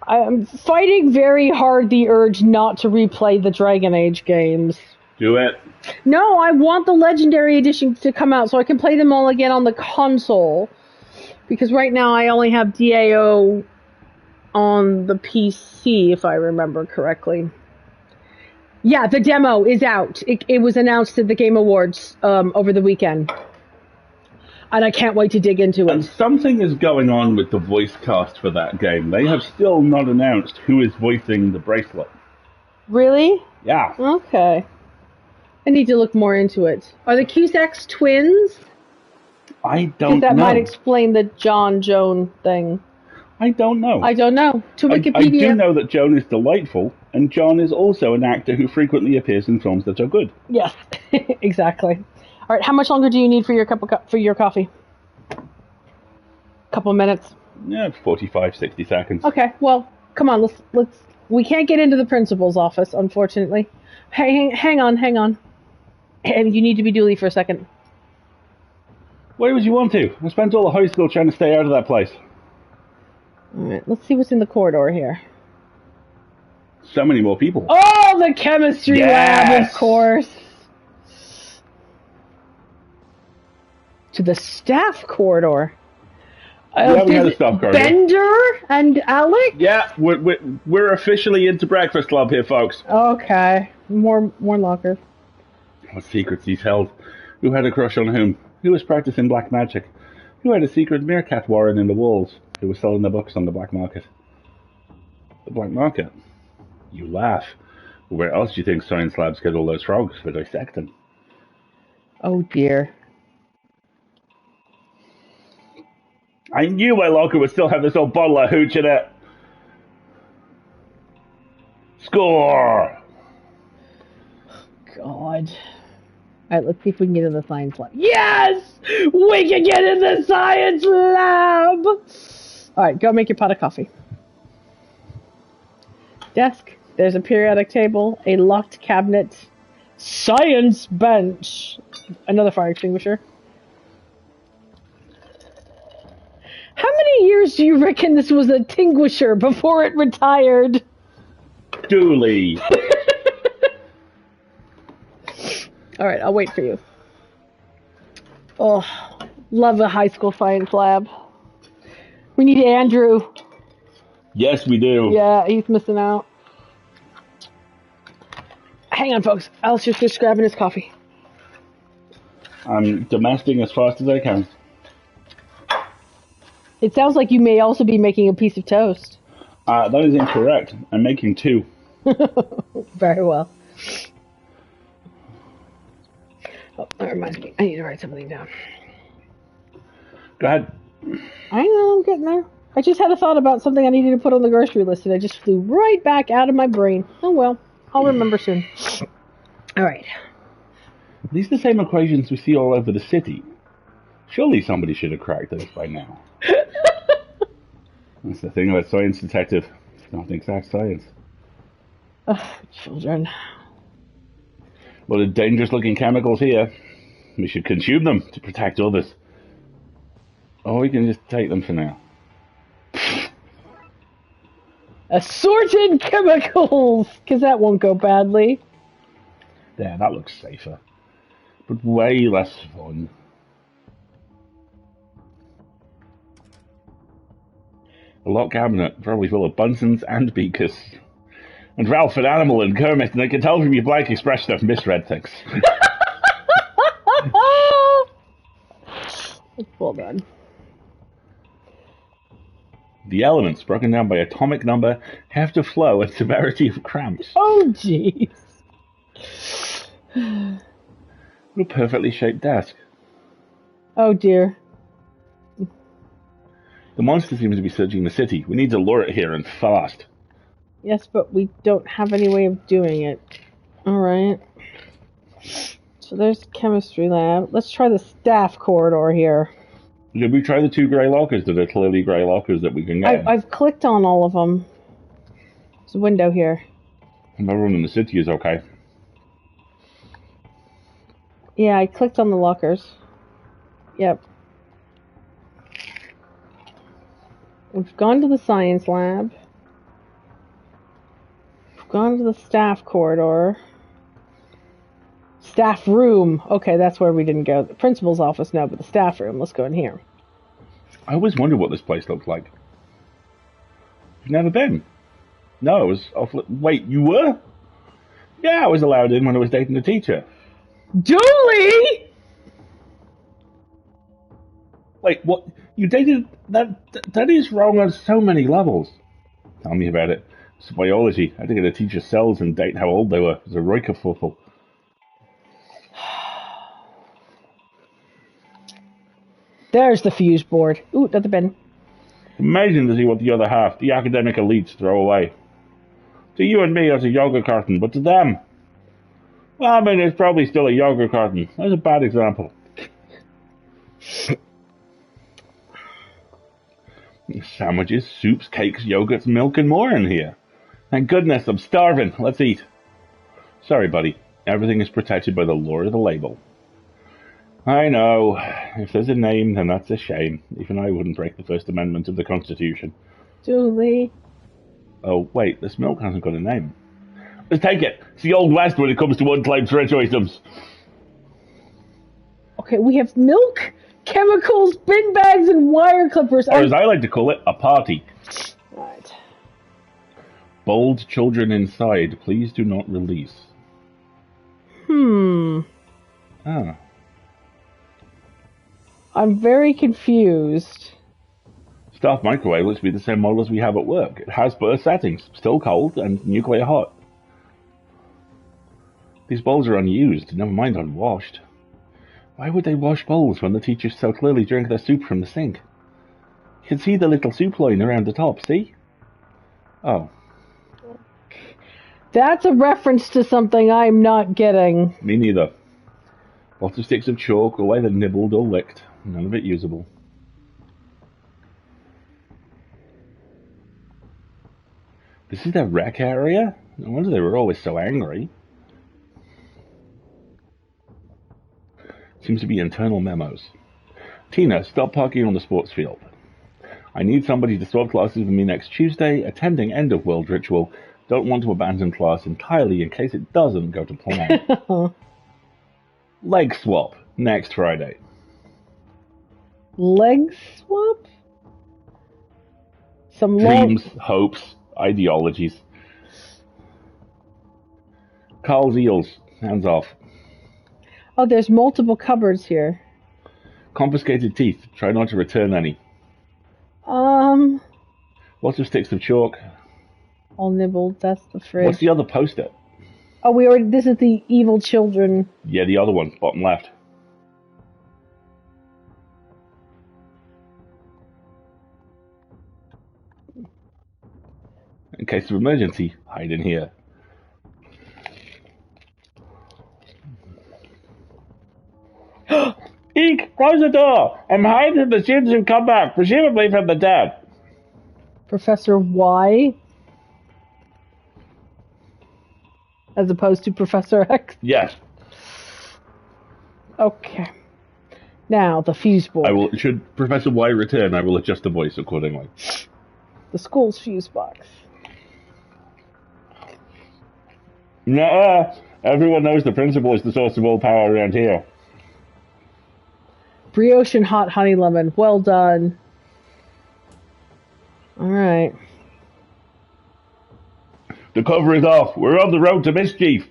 I'm fighting very hard the urge not to replay the Dragon Age games. Do it. No, I want the Legendary Edition to come out so I can play them all again on the console. Because right now I only have DAO on the PC, if I remember correctly. Yeah, the demo is out. It was announced at the Game Awards over the weekend. And I can't wait to dig into it. And something is going on with the voice cast for that game. They have still not announced who is voicing the bracelet. Really? Yeah. Okay. I need to look more into it. Are the Cusacks twins? I don't know. That might explain the Joan thing. I don't know. To Wikipedia. I do know that Joan is delightful, and John is also an actor who frequently appears in films that are good. Yes, exactly. All right, how much longer do you need for your for your coffee? Couple minutes. Yeah, 45, 60 seconds. Okay, well, Come on, let's. We can't get into the principal's office, unfortunately. Hang on. And you need to be duly for a second. Why would you want to? I spent all of high school trying to stay out of that place. All right, let's see what's in the corridor here. So many more people. Oh, the chemistry lab, of course. To the staff corridor. Yeah, we had a staff corridor. Bender and Alec? Yeah, we're officially into Breakfast Club here, folks. Okay. More lockers. What secrets he's held. Who had a crush on whom? Who was practicing black magic? Who had a secret meerkat warren in the walls? Who was selling the books on the black market? The black market? You laugh. Where else do you think science labs get all those frogs for dissecting? Oh dear. I knew my locker would still have this old bottle of hooch in it. Score! God. Alright, let's see if we can get in the science lab. Yes! We can get in the science lab! Alright, go make your pot of coffee. Desk. There's a periodic table, a locked cabinet, science bench, another fire extinguisher. How many years do you reckon this was a tinguisher before it retired? Dooley. Alright, I'll wait for you. Oh, love a high school science lab. We need Andrew. Yes, we do. Yeah, he's missing out. Hang on, folks. Alistair's just grabbing his coffee. I'm domestic as fast as I can. It sounds like you may also be making a piece of toast. That is incorrect. I'm making 2. Very well. Oh, that reminds me. I need to write something down. Go ahead. I know, I'm getting there. I just had a thought about something I needed to put on the grocery list, and it just flew right back out of my brain. Oh well. I'll remember soon. Alright. These are the same equations we see all over the city. Surely somebody should have cracked this by now. That's the thing about science, detective. It's not exact science. Ugh, children. Well, the dangerous looking chemicals here. We should consume them to protect others. Or we can just take them for now. Assorted chemicals! Because that won't go badly. There, that looks safer. But way less fun. A locked cabinet, probably full of Bunsen's and beakers. And Ralph and Animal and Kermit, and I can tell from your blank expression I've misread things. Well done. The elements, broken down by atomic number, have to flow at severity of cramps. Oh, jeez. A perfectly shaped desk. Oh, dear. The monster seems to be searching the city. We need to lure it here and fast. Yes, but we don't have any way of doing it. Alright. So there's the chemistry lab. Let's try the staff corridor here. Did we try the 2 grey lockers that are clearly grey lockers that we can get? I've clicked on all of them. There's a window here. Everyone in the city is okay. Yeah, I clicked on the lockers. Yep. We've gone to the science lab. We've gone to the staff corridor. Staff room. Okay, that's where we didn't go. The principal's office, no, but the staff room. Let's go in here. I always wondered what this place looked like. You've never been? No, I was off. Wait, you were? Yeah, I was allowed in when I was dating a teacher. Dooley! Wait, what? You dated that is wrong on so many levels. Tell me about it. It's biology. I had to get a teacher's cells and date how old they were. It was a Reukerfuffle. There's the fuse board. Ooh, that's the bin. Amazing to see what the other half, the academic elites, throw away. To you and me, it's a yogurt carton, but to them, well, I mean, it's probably still a yogurt carton. That's a bad example. Sandwiches, soups, cakes, yogurts, milk, and more in here. Thank goodness, I'm starving. Let's eat. Sorry, buddy. Everything is protected by the lore of the label. I know. If there's a name, then that's a shame. Even I wouldn't break the First Amendment of the Constitution. Julie. Oh, wait, this milk hasn't got a name. Let's take it. It's the Old West when it comes to unclaimed treasure items. Okay, we have milk, chemicals, bin bags, and wire clippers. Or as I like to call it, a party. Right. Bold children inside, please do not release. Ah. I'm very confused. Staff microwave looks to be the same model as we have at work. It has both settings, still cold and nuclear hot. These bowls are unused, never mind unwashed. Why would they wash bowls when the teachers so clearly drink their soup from the sink? You can see the little soup line around the top, see? Oh. That's a reference to something I'm not getting. Me neither. Lots of sticks of chalk, all either nibbled or licked. None of it usable. This is their rec area? No wonder they were always so angry. Seems to be internal memos. Tina, stop parking on the sports field. I need somebody to swap classes with me next Tuesday, attending end of world ritual. Don't want to abandon class entirely in case it doesn't go to plan. Leg swap, next Friday. Leg swap? Some Dreams, hopes, ideologies. Carl's eels, hands off. Oh, there's multiple cupboards here. Confiscated teeth, try not to return any. Lots of sticks of chalk. All nibbled, that's the fridge. What's the other poster? Oh, this is the evil children. Yeah, the other one, bottom left. In case of emergency, hide in here. Eek! Close the door! I'm hiding from the students who've come back, presumably from the dead. Professor Y? As opposed to Professor X? Yes. Okay. Now, the fuse board. Should Professor Y return, I will adjust the voice accordingly. The school's fuse box. Nuh-uh. Everyone knows the principal is the source of all power around here. Brioche and hot honey lemon. Well done. Alright. The cover is off. We're on the road to mischief.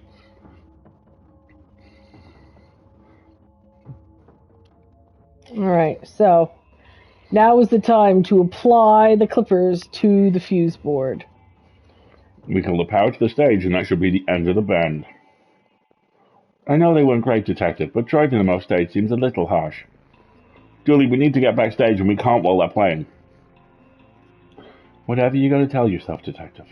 Alright, so now is the time to apply the clippers to the fuse board. We can the power to the stage, and that should be the end of the band. I know they weren't great, Detective, but driving them off stage seems a little harsh. Julie, we need to get backstage, and we can't while they're playing. Whatever you gotta tell yourself, Detective.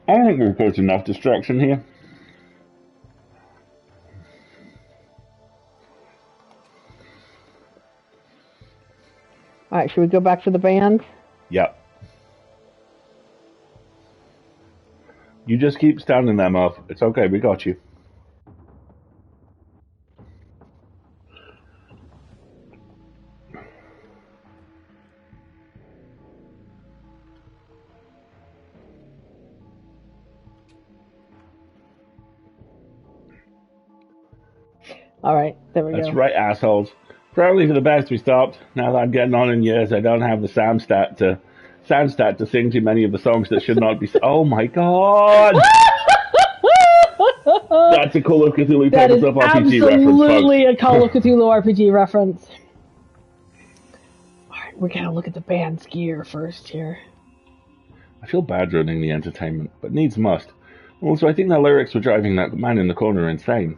I think we've got enough distraction here. Alright, should we go back to the band? Yep. You just keep standing there, Marv. It's okay, we got you. Alright, there we go. That's right, assholes. Probably for the best we stopped. Now that I'm getting on in years, I don't have the sound stat to sing too many of the songs that should not be. Oh my god! That's a Call of Cthulhu Tabletop RPG reference, folks. Absolutely a Call of Cthulhu RPG reference. Alright, we're gonna look at the band's gear first here. I feel bad ruining the entertainment, but needs must. Also, I think the lyrics were driving that man in the corner insane.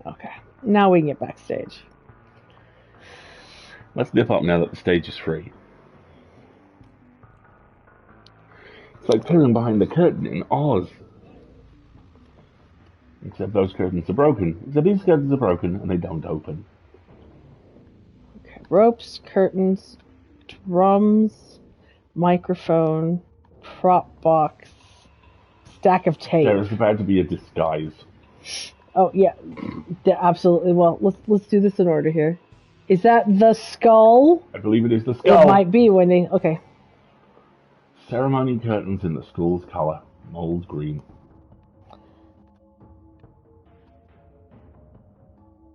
Okay, now we can get backstage. Let's dip up now that the stage is free. It's like peering behind the curtain in Oz. Except those curtains are broken. Except these curtains are broken and they don't open. Okay. Ropes, curtains, drums, microphone, prop box, stack of tape. There is about to be a disguise. Oh yeah, absolutely. Well, let's do this in order here. Is that the skull? I believe it is the skull. It might be when they. Okay. Ceremony curtains in the school's color, mold green.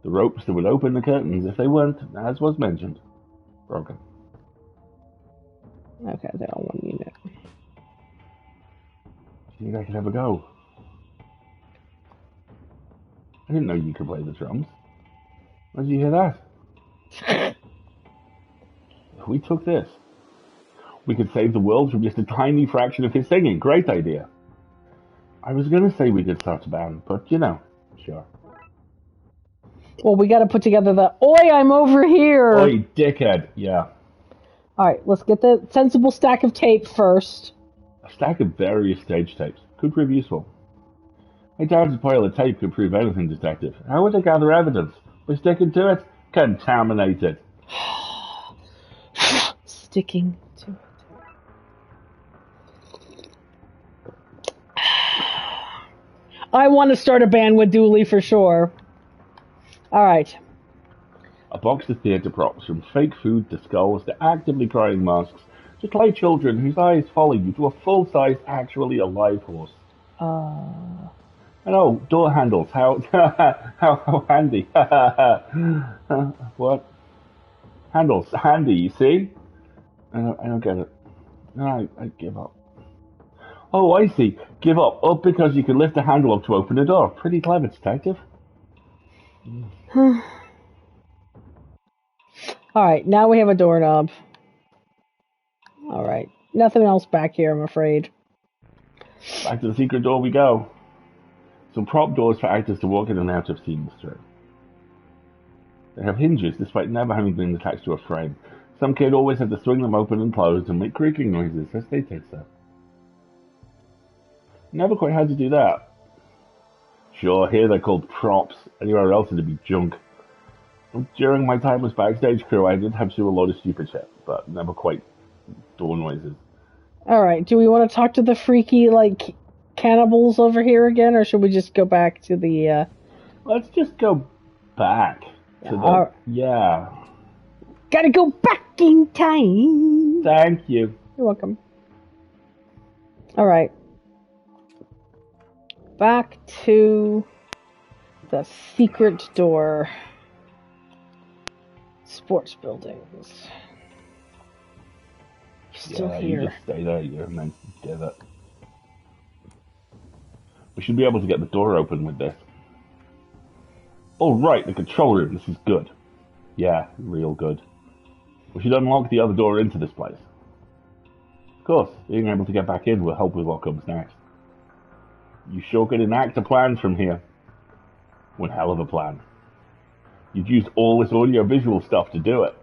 The ropes that would open the curtains if they weren't, as was mentioned, broken. Okay, they're on one unit. Do you think I could have a go? I didn't know you could play the drums. Where did you hear that? If we took this, we could save the world from just a tiny fraction of his singing. Great idea. I was going to say we could start a band, but sure. Well, we got to put together the "Oi, I'm over here." Oi, dickhead. Yeah. All right, let's get the sensible stack of tape first. A stack of various stage tapes could prove useful. I doubt a pile of tape could prove anything, Detective. How would they gather evidence? By sticking to it? Contaminated. Sticking to it. I want to start a band with Dooley for sure. All right. A box of theatre props, from fake food to skulls to actively crying masks, to clay children whose eyes follow you to a full-size, actually alive horse. And door handles. How handy. What? Handles. Handy, you see? I don't get it. No, I give up. Oh, I see. Give up. Up because you can lift the handle up to open the door. Pretty clever, Detective. Alright, now we have a doorknob. Alright. Nothing else back here, I'm afraid. Back to the secret door we go. Some prop doors for actors to walk in and out of scenes through. They have hinges despite never having been attached to a frame. Some kid always had to swing them open and close and make creaking noises as they did so. Never quite had to do that. Sure, here they're called props. Anywhere else it'd be junk. During my time as backstage crew, I did have to do a lot of stupid shit, but never quite door noises. Alright, do we want to talk to the freaky, cannibals over here again, or should we just go back to the, Let's just go back to the... Yeah. Gotta go back in time! Thank you. You're welcome. Alright. Back to the secret door. Sports buildings. You're still here. You just stay there, you're meant to do that. We should be able to get the door open with this. Oh right, the control room, this is good. Yeah, real good. We should unlock the other door into this place. Of course, being able to get back in will help with what comes next. You sure could enact a plan from here. One hell of a plan. You'd use all this audio-visual stuff to do it.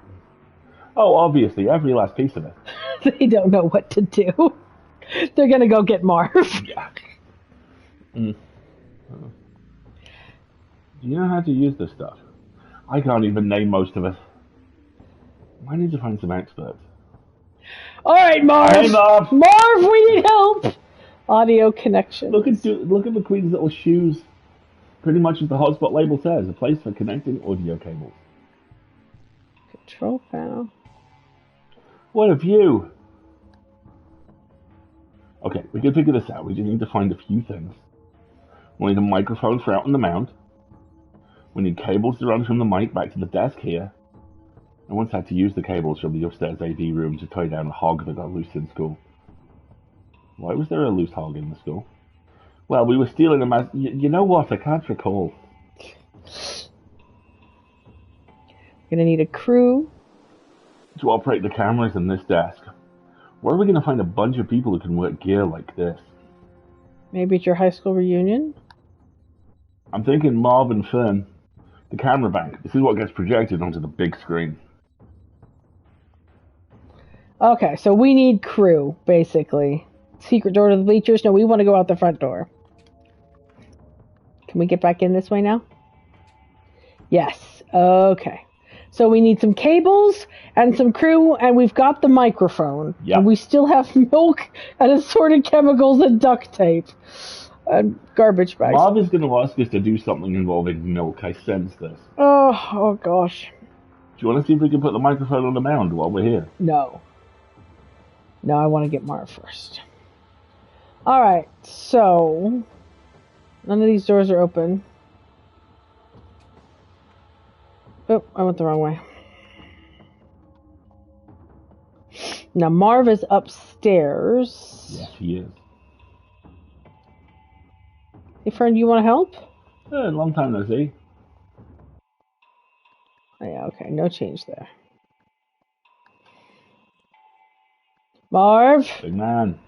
Oh, obviously, every last piece of it. They don't know what to do. They're gonna go get Marv. Yeah. Do you know how to use this stuff? I can't even name most of it. I need to find some experts. Alright, Marv! Hey, Marv! Marv, we need help! Audio connection. Look at McQueen's little shoes. Pretty much as the hotspot label says, a place for connecting audio cables. Control panel. What a view! Okay, we can figure this out. We just need to find a few things. We need a microphone for out on the mount. We need cables to run from the mic back to the desk here. I once had to use the cables from the upstairs AV room to tie down a hog that got loose in school. Why was there a loose hog in the school? Well, we were stealing a mass... You know what? I can't recall. Gonna need a crew. To operate the cameras in this desk. Where are we going to find a bunch of people who can work gear like this? Maybe at your high school reunion? I'm thinking Marv and Fern. The camera bank. This is what gets projected onto the big screen. Okay, so we need crew, basically. Secret door to the bleachers? No, we want to go out the front door. Can we get back in this way now? Yes. Okay. So we need some cables and some crew, and we've got the microphone. Yep. And we still have milk and assorted chemicals and duct tape. And garbage bags. Marv is going to ask us to do something involving milk. I sense this. Oh gosh. Do you want to see if we can put the microphone on the mound while we're here? No. No, I want to get Marv first. Alright, so... None of these doors are open. Oh, I went the wrong way. Now, Marv is upstairs. Yes, he is. Hey, friend, you want to help? Long time no see. Oh, yeah, okay, no change there. Marv? Big man.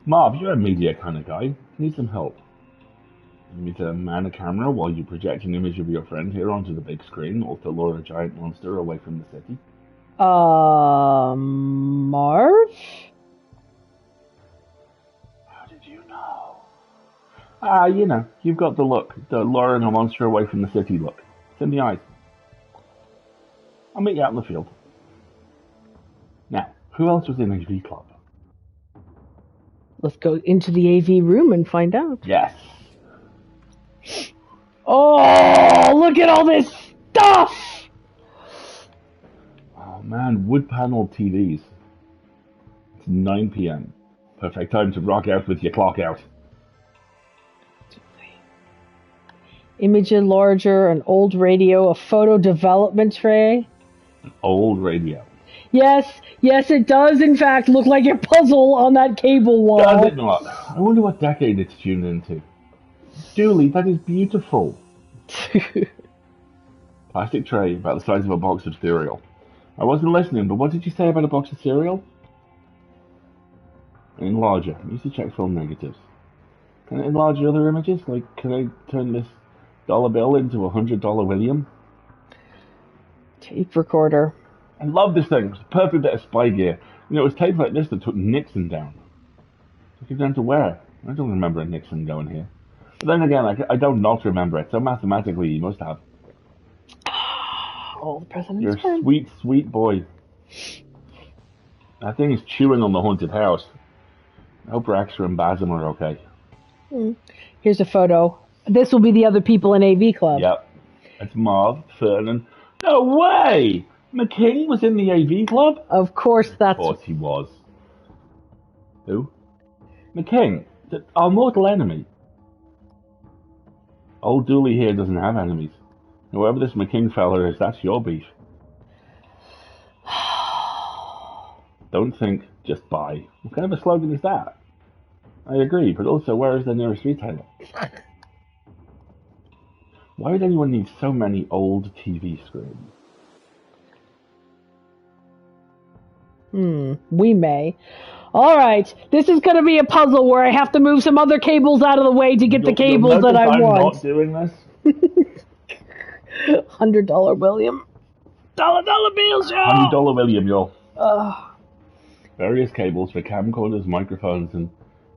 Marv, you're a media kind of guy. Need some help. You need to man a camera while you project an image of your friend here onto the big screen, or to lure a giant monster away from the city. Marv? How did you know? You know, you've got the look, the luring a monster away from the city look. It's in the eyes. I'll meet you out in the field. Now, who else was in AV Club? Let's go into the AV room and find out. Yes. Oh, look at all this stuff! Oh man, wood panel TVs. It's 9 p.m. Perfect time to rock out with your clock out. Image enlarger, an old radio, a photo development tray. An old radio. Yes, it does in fact look like a puzzle on that cable wall. Does it not? I wonder what decade it's tuned into. Dooley, that is beautiful. Plastic tray about the size of a box of cereal. I wasn't listening, but what did you say about a box of cereal? Enlarger. Use to check film negatives. Can it enlarge other images? Like, can I turn this dollar bill into a $100 William? Tape recorder. I love this thing. It's a perfect bit of spy gear. You know, it was tapes like this that took Nixon down. Took him down to where? I don't remember a Nixon going here. But then again, I don't not remember it, so mathematically you must have. Oh, the president's You're a friend. sweet, sweet boy. That thing is chewing on the haunted house. I hope Rax and Basim are okay. Here's a photo. This will be the other people in AV Club. Yep. It's Marv, Fernan. No way! McKing was in the AV Club? Of course, that's... Of course he was. Who? McKing, our mortal enemy. Old Dooley here doesn't have enemies. Whoever this McKing fella is, that's your beef. Don't think, just buy. What kind of a slogan is that? I agree, but also where is the nearest retailer? Why would anyone need so many old TV screens? We may. All right, this is going to be a puzzle where I have to move some other cables out of the way to get the cables that I want. I'm not doing this. $100 William. Dollar bills, y'all. $100 William, y'all. Various cables for camcorders, microphones, and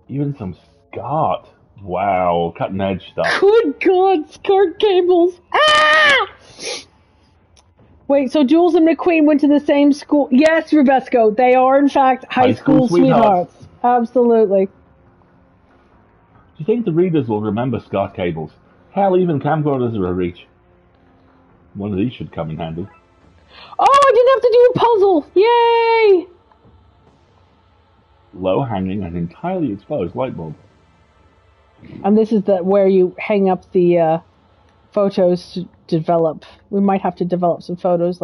even some SCART. Wow, cutting edge stuff. Good God, SCART cables. Ah! Wait, so Jules and McQueen went to the same school? Yes, Rubesco, they are in fact high school sweethearts. Absolutely. Do you think the readers will remember SCART cables? Hell, even camcorders are a reach. One of these should come in handy. Oh, I didn't have to do a puzzle! Yay! Low-hanging and entirely exposed light bulb. And this is where you hang up the photos to develop. We might have to develop some photos.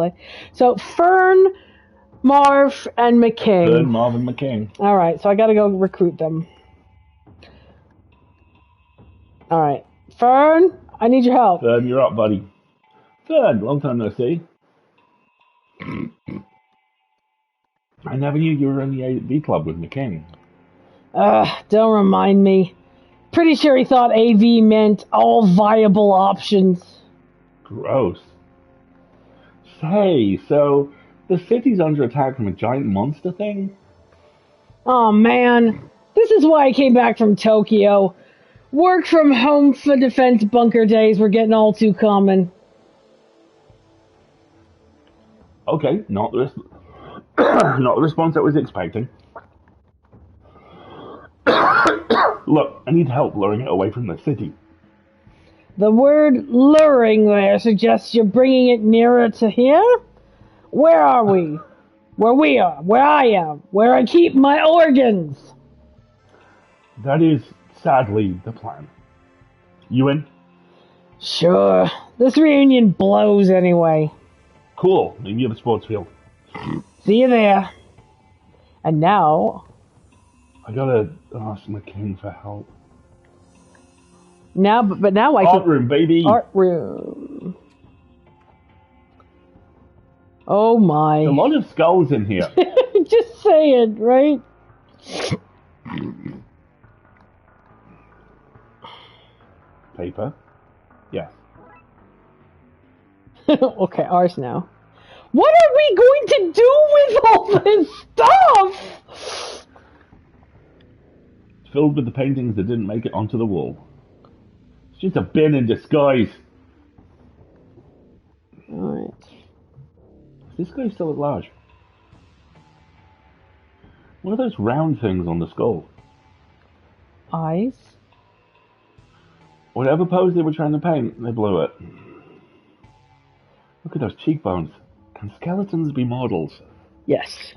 So, Fern, Marv, and McKing. Fern, Marv, and McKing. All right, so I got to go recruit them. All right. Fern, I need your help. Fern, you're up, buddy. Fern, long time no see. I never knew you were in the AV Club with McKing. Don't remind me. Pretty sure he thought AV meant all viable options. Gross. Say, so the city's under attack from a giant monster thing? Oh man, this is why I came back from Tokyo. Work from home for defense bunker days were getting all too common. Okay, not the not the response I was expecting. Look, I need help luring it away from the city. The word luring there suggests you're bringing it nearer to here? Where are we? Where we are, where I am, where I keep my organs. That is, sadly, the plan. You in? Sure. This reunion blows anyway. Cool. Meet me at the sports field. See you there. And now... I gotta ask McKing for help. But now I Art can... room, baby! Art room. Oh my. There's a lot of skulls in here. Just saying, right? Paper? Yes. Okay, ours now. What are we going to do with all this stuff? It's filled with the paintings that didn't make it onto the wall. It's just a bin in disguise. Alright. Is this guy still at large? What are those round things on the skull? Eyes? Whatever pose they were trying to paint, they blew it. Look at those cheekbones. Can skeletons be models? Yes.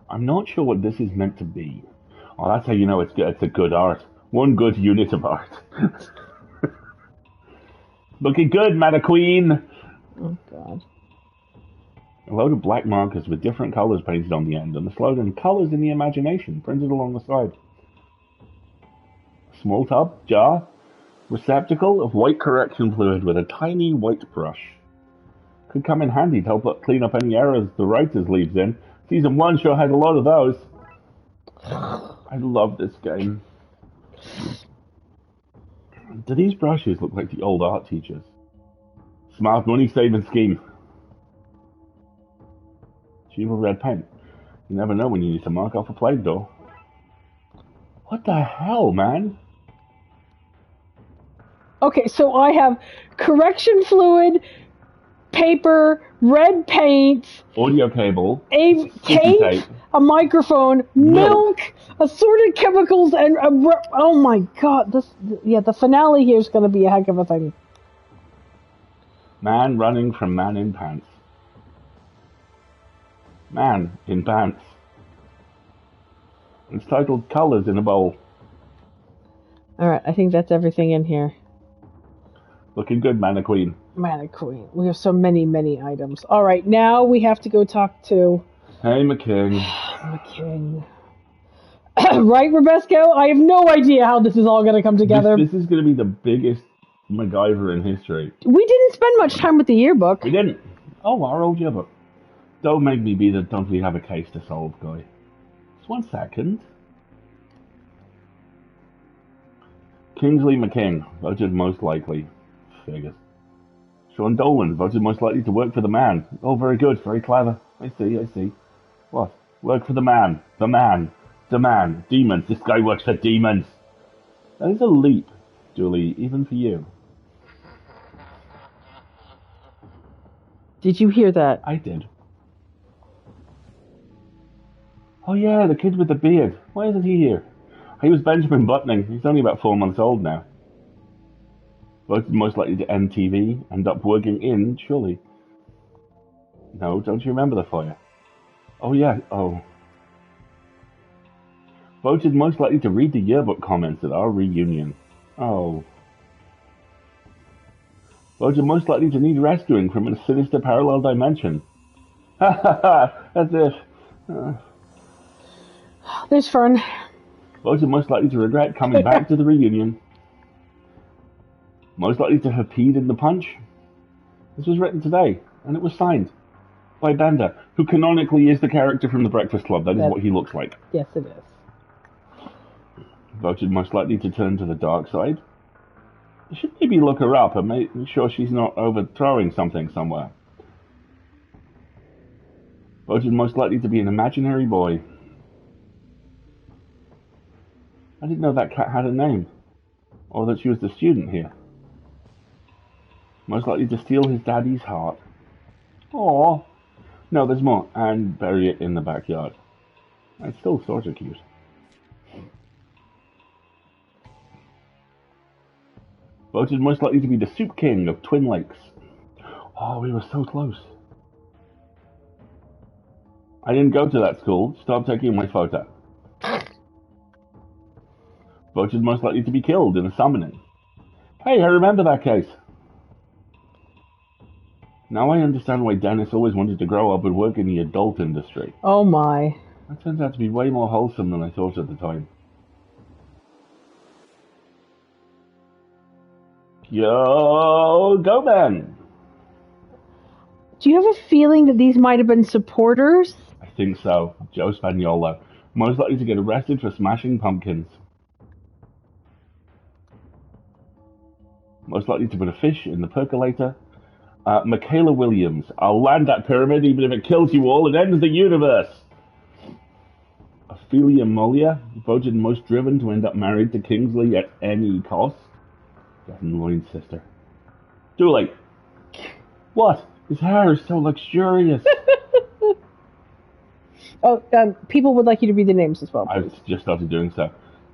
I'm not sure what this is meant to be. Oh, that's how you know it's a good art. One good unit of art. Looking good, Mana Queen! Oh, God. A load of black markers with different colours painted on the end, and the slogan, Colours in the Imagination, printed along the side. Small tub, jar, receptacle of white correction fluid with a tiny white brush. Could come in handy to help clean up any errors the writers leaves in. Season 1 sure had a lot of those. I love this game. Do these brushes look like the old art teachers? Smart money saving scheme. Cheaper red paint. You never know when you need to mark off a plague door. What the hell, man? Okay, so I have correction fluid, paper, red paint, Audio cable, tape, tape, a microphone, milk, assorted chemicals, and oh my god, the finale here is going to be a heck of a thing. Man running from man in pants. Man in pants. It's titled Colours in a Bowl. Alright, I think that's everything in here. Looking good, Mana Queen. Mana Queen. We have so many, many items. Alright, now we have to go talk to... Hey, McKing. McKing. Right, Rebesco? I have no idea how this is all going to come together. This is going to be the biggest MacGyver in history. We didn't spend much time with the yearbook. We didn't. Oh, our old yearbook. Don't make me be the don't we have a case to solve guy. Just 1 second. Kingsley McKing, voted most likely. Figures. Sean Dolan, voted most likely to work for the man. Oh, very good, very clever. I see. What? Work for the man. The man. The man. Demons. This guy works for demons. That is a leap, Julie, even for you. Did you hear that? I did. Oh yeah, the kid with the beard. Why isn't he here? He was Benjamin Buttoning. He's only about 4 months old now. Voted most likely to end TV, end up working in, surely. No, don't you remember the fire? Oh yeah, oh. Voted most likely to read the yearbook comments at our reunion. Oh. Voted most likely to need rescuing from a sinister parallel dimension. Ha ha ha, as if. There's Fern. Voted most likely to regret coming back to the reunion. Most likely to have peed in the punch. This was written today, and it was signed by Bender, who canonically is the character from The Breakfast Club. That is what he looks like. Yes, it is. Voted most likely to turn to the dark side. You should maybe look her up and make sure she's not overthrowing something somewhere. Voted most likely to be an imaginary boy. I didn't know that cat had a name, or that she was the student here. Most likely to steal his daddy's heart. Aww. No, there's more, and bury it in the backyard. It's still sort of cute. Voted most likely to be the Soup King of Twin Lakes. Oh, we were so close. I didn't go to that school. Stop taking my photo. Voted most likely to be killed in a summoning. Hey, I remember that case. Now I understand why Dennis always wanted to grow up and work in the adult industry. Oh my. That turns out to be way more wholesome than I thought at the time. Yo, go then! Do you have a feeling that these might have been supporters? I think so. Joe Spagnuolo. Most likely to get arrested for smashing pumpkins. Most likely to put a fish in the percolator. Michaela Williams. I'll land that pyramid even if it kills you all. It ends the universe. Ophelia Molia. Voted most driven to end up married to Kingsley at any cost. That annoying sister. Dooley. What? His hair is so luxurious. Oh, people would like you to read the names as well, please. I've just started doing so.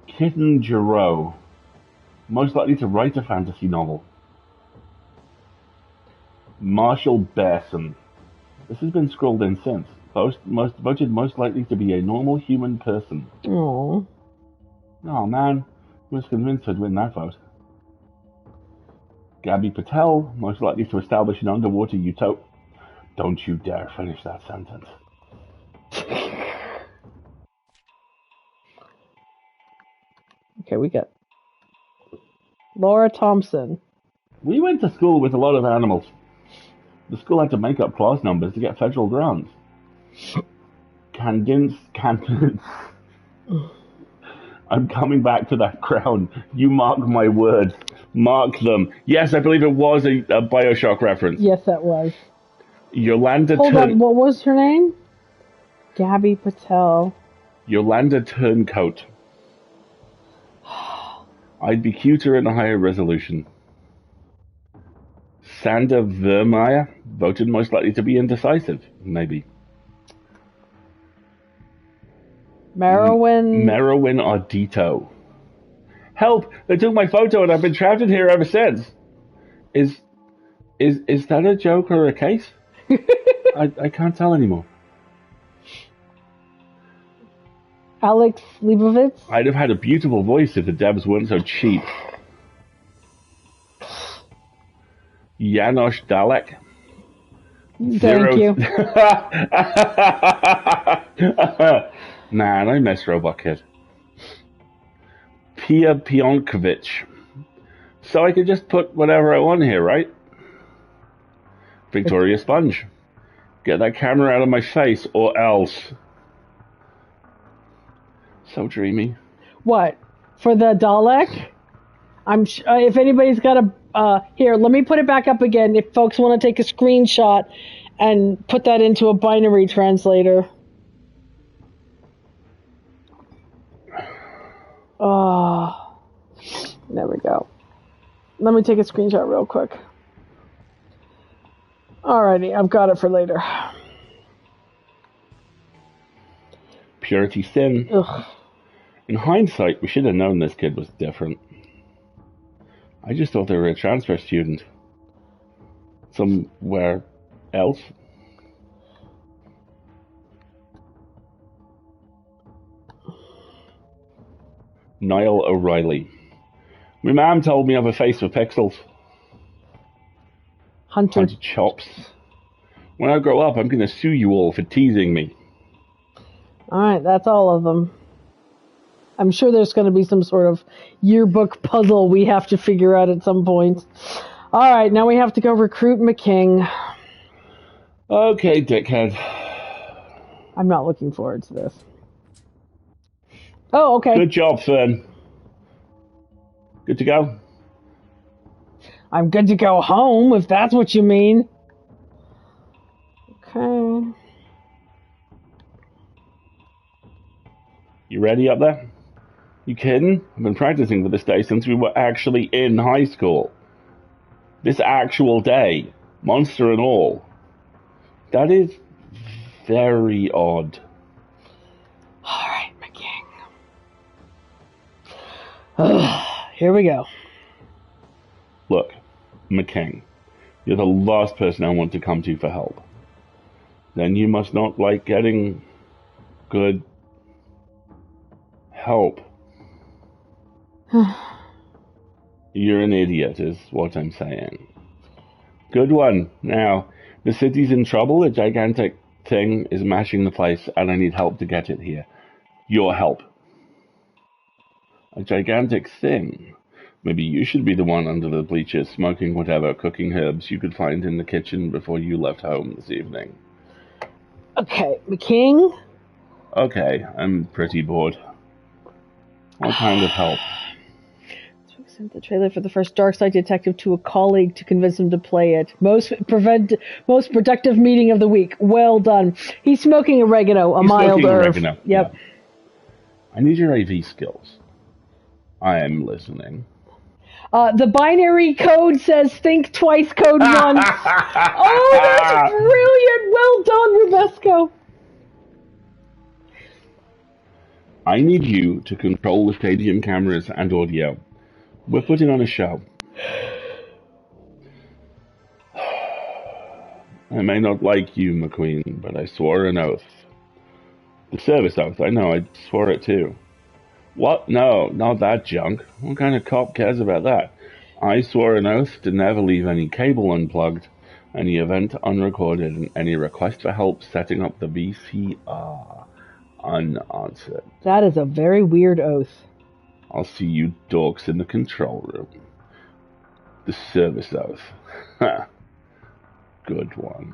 Kitten Giroux. Most likely to write a fantasy novel. Marshall Besson. This has been scrolled in since. Voted most likely to be a normal human person. Aww. Oh man, I was convinced I'd win that vote. Gabby Patel, most likely to establish an underwater utopia. Don't you dare finish that sentence. Okay, we got Laura Thompson. We went to school with a lot of animals. The school had to make up class numbers to get federal grants. Candidates. I'm coming back to that crown. You mark my words. Mark them. Yes, I believe it was a Bioshock reference. Yes, that was. Yolanda Hold on, what was her name? Gabby Patel. Yolanda Turncoat. I'd be cuter in a higher resolution. Sander Vermeer, voted most likely to be indecisive, maybe. Merowyn Ardito. Help! They took my photo and I've been trapped in here ever since. Is that a joke or a case? I can't tell anymore. Alex Leibovitz. I'd have had a beautiful voice if the devs weren't so cheap. Janosch Dalek. Thank you. Man, I miss Robot Kid. Pia Pionkovic. So I could just put whatever I want here, right? Victoria Sponge. Get that camera out of my face or else. So dreamy. What? For the Dalek? If anybody's got a... here, let me put it back up again if folks want to take a screenshot and put that into a binary translator. Oh, there we go. Let me take a screenshot real quick. Alrighty, I've got it for later. Purity Sin. Ugh. In hindsight, we should have known this kid was different. I just thought they were a transfer student. Somewhere else. Niall O'Reilly. My mom told me I have a face for pixels. Hunter Chops. When I grow up, I'm going to sue you all for teasing me. Alright, that's all of them. I'm sure there's going to be some sort of yearbook puzzle we have to figure out at some point. Alright, now we have to go recruit McKing. Okay, dickhead. I'm not looking forward to this. Oh, okay. Good job, Fern. Good to go? I'm good to go home, if that's what you mean. Okay. You ready up there? You kidding? I've been practicing for this day since we were actually in high school. This actual day. Monster and all. That is very odd. Alright, my king. Here we go. Look, McKing, you're the last person I want to come to for help. Then you must not like getting good help. You're an idiot, is what I'm saying. Good one. Now, the city's in trouble. A gigantic thing is mashing the place, and I need help to get it here. Your help. A gigantic thing. Maybe you should be the one under the bleachers, smoking whatever cooking herbs you could find in the kitchen before you left home this evening. Okay, McKing. Okay, I'm pretty bored. What kind of help? Sent the trailer for the first Darkside detective to a colleague to convince him to play it. Most productive meeting of the week. Well done. He's smoking oregano, He's mild smoking herb. oregano. Yep. Yeah. I need your AV skills. I am listening. The binary code says think twice, code once. Oh, that's brilliant. Well done, Rubesco. I need you to control the stadium cameras and audio. We're putting on a show. I may not like you, McQueen, but I swore an oath. The service oath, I know, I swore it too. What? No, not that junk. What kind of cop cares about that? I swore an oath to never leave any cable unplugged, any event unrecorded, and any request for help setting up the VCR unanswered. That is a very weird oath. I'll see you dorks in the control room. The service oath. Ha. Good one.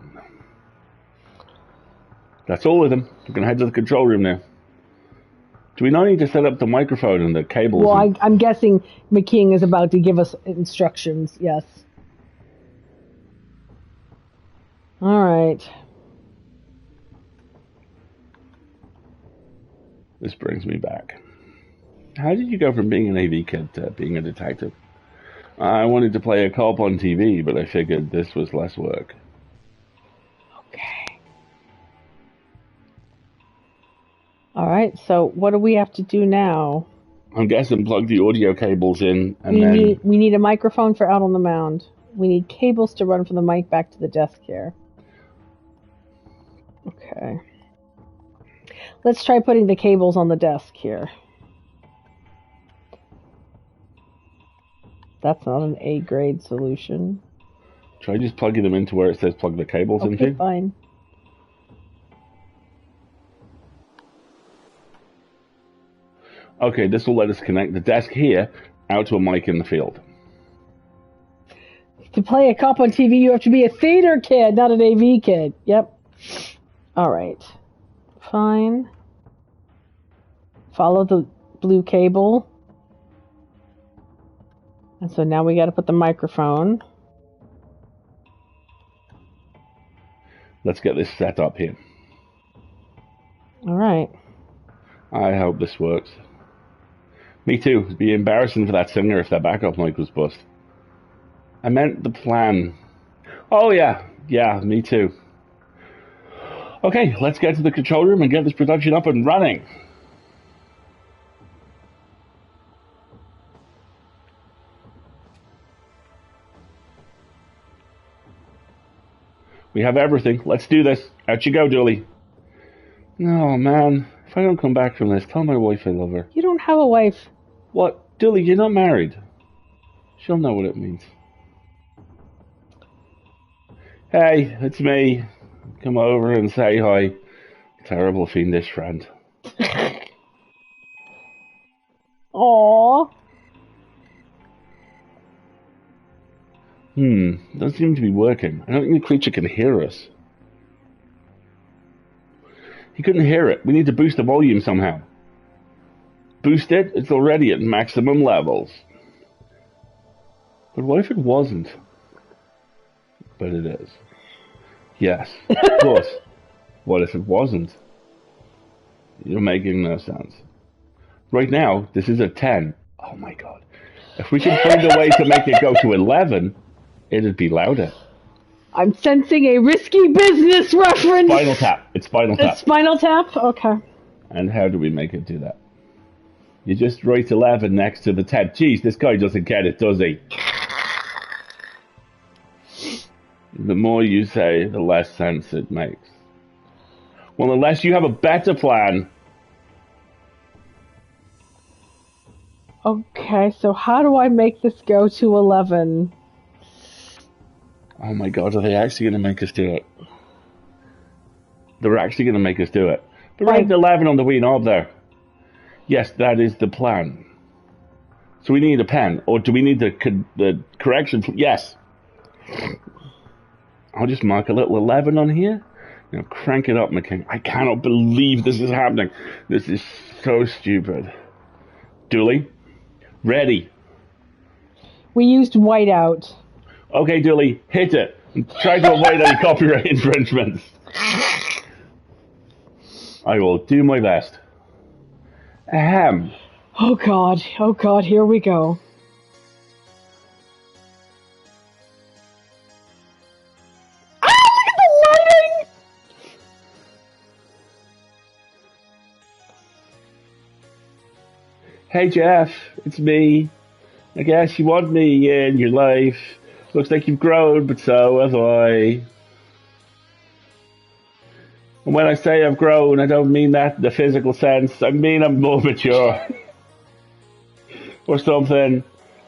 That's all of them. We're going to head to the control room now. Do we not need to set up the microphone and the cables? Well, I'm guessing McKing is about to give us instructions. Yes. All right. This brings me back. How did you go from being an AV kid to being a detective? I wanted to play a cop on TV, but I figured this was less work. Okay. All right, so what do we have to do now? I'm guessing plug the audio cables in, and we need a microphone for Out on the Mound. We need cables to run from the mic back to the desk here. Okay. Let's try putting the cables on the desk here. That's not an A-grade solution. Try just plugging them into where it says plug the cables into. Okay, fine. Okay, this will let us connect the desk here out to a mic in the field. To play a cop on TV, you have to be a theater kid, not an AV kid. Yep. All right. Fine. Follow the blue cable. And so now we got to put the microphone. Let's get this set up here. All right. I hope this works. Me too. It'd be embarrassing for that singer if their backup mic was bust. I meant the plan. Oh yeah. Yeah, me too. Okay, let's get to the control room and get this production up and running. We have everything. Let's do this. Out you go, Dooley. No, man. If I don't come back from this, tell my wife I love her. You don't have a wife. What? Dooley, you're not married. She'll know what it means. Hey, it's me. Come over and say hi. Terrible fiendish friend. Aww. Doesn't seem to be working. I don't think the creature can hear us. He couldn't hear it. We need to boost the volume somehow. Boost it? It's already at maximum levels. But what if it wasn't? But it is. Yes, of course. What if it wasn't? You're making no sense. Right now, this is a 10. Oh my god. If we can find a way to make it go to 11, it'd be louder. I'm sensing a risky business reference. Spinal Tap. It's Spinal Tap. It's Spinal Tap? Okay. And how do we make it do that? You just write 11 next to the 10. Jeez, this guy doesn't get it, does he? The more you say, the less sense it makes. Well, unless you have a better plan. Okay, so how do I make this go to 11? Oh my god, are they actually going to make us do it? They're actually going to make us do it. But write 11 on the wee knob there. Yes, that is the plan. So we need a pen. Or do we need the correction? Yes. I'll just mark a little 11 on here. Now crank it up, McKing. I cannot believe this is happening. This is so stupid. Dooley, ready. We used whiteout. Okay, Dooley, hit it. And try to avoid any copyright infringements. I will do my best. Ahem. Oh god, here we go. Ah, look at the lighting! Hey Jeff, it's me. I guess you want me in your life. Looks like you've grown, but so have I. And when I say I've grown, I don't mean that in the physical sense. I mean I'm more mature. Or something.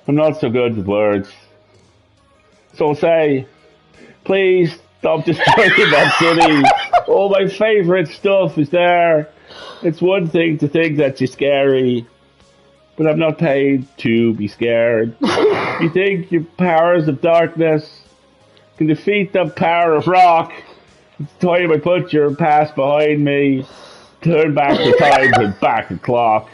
I'm not so good with words. So I'll say, please stop destroying that city. All my favourite stuff is there. It's one thing to think that you're scary, but I'm not paid to be scared. You think your powers of darkness can defeat the power of rock? It's time I put your past behind me. Turn back the times and back the clock.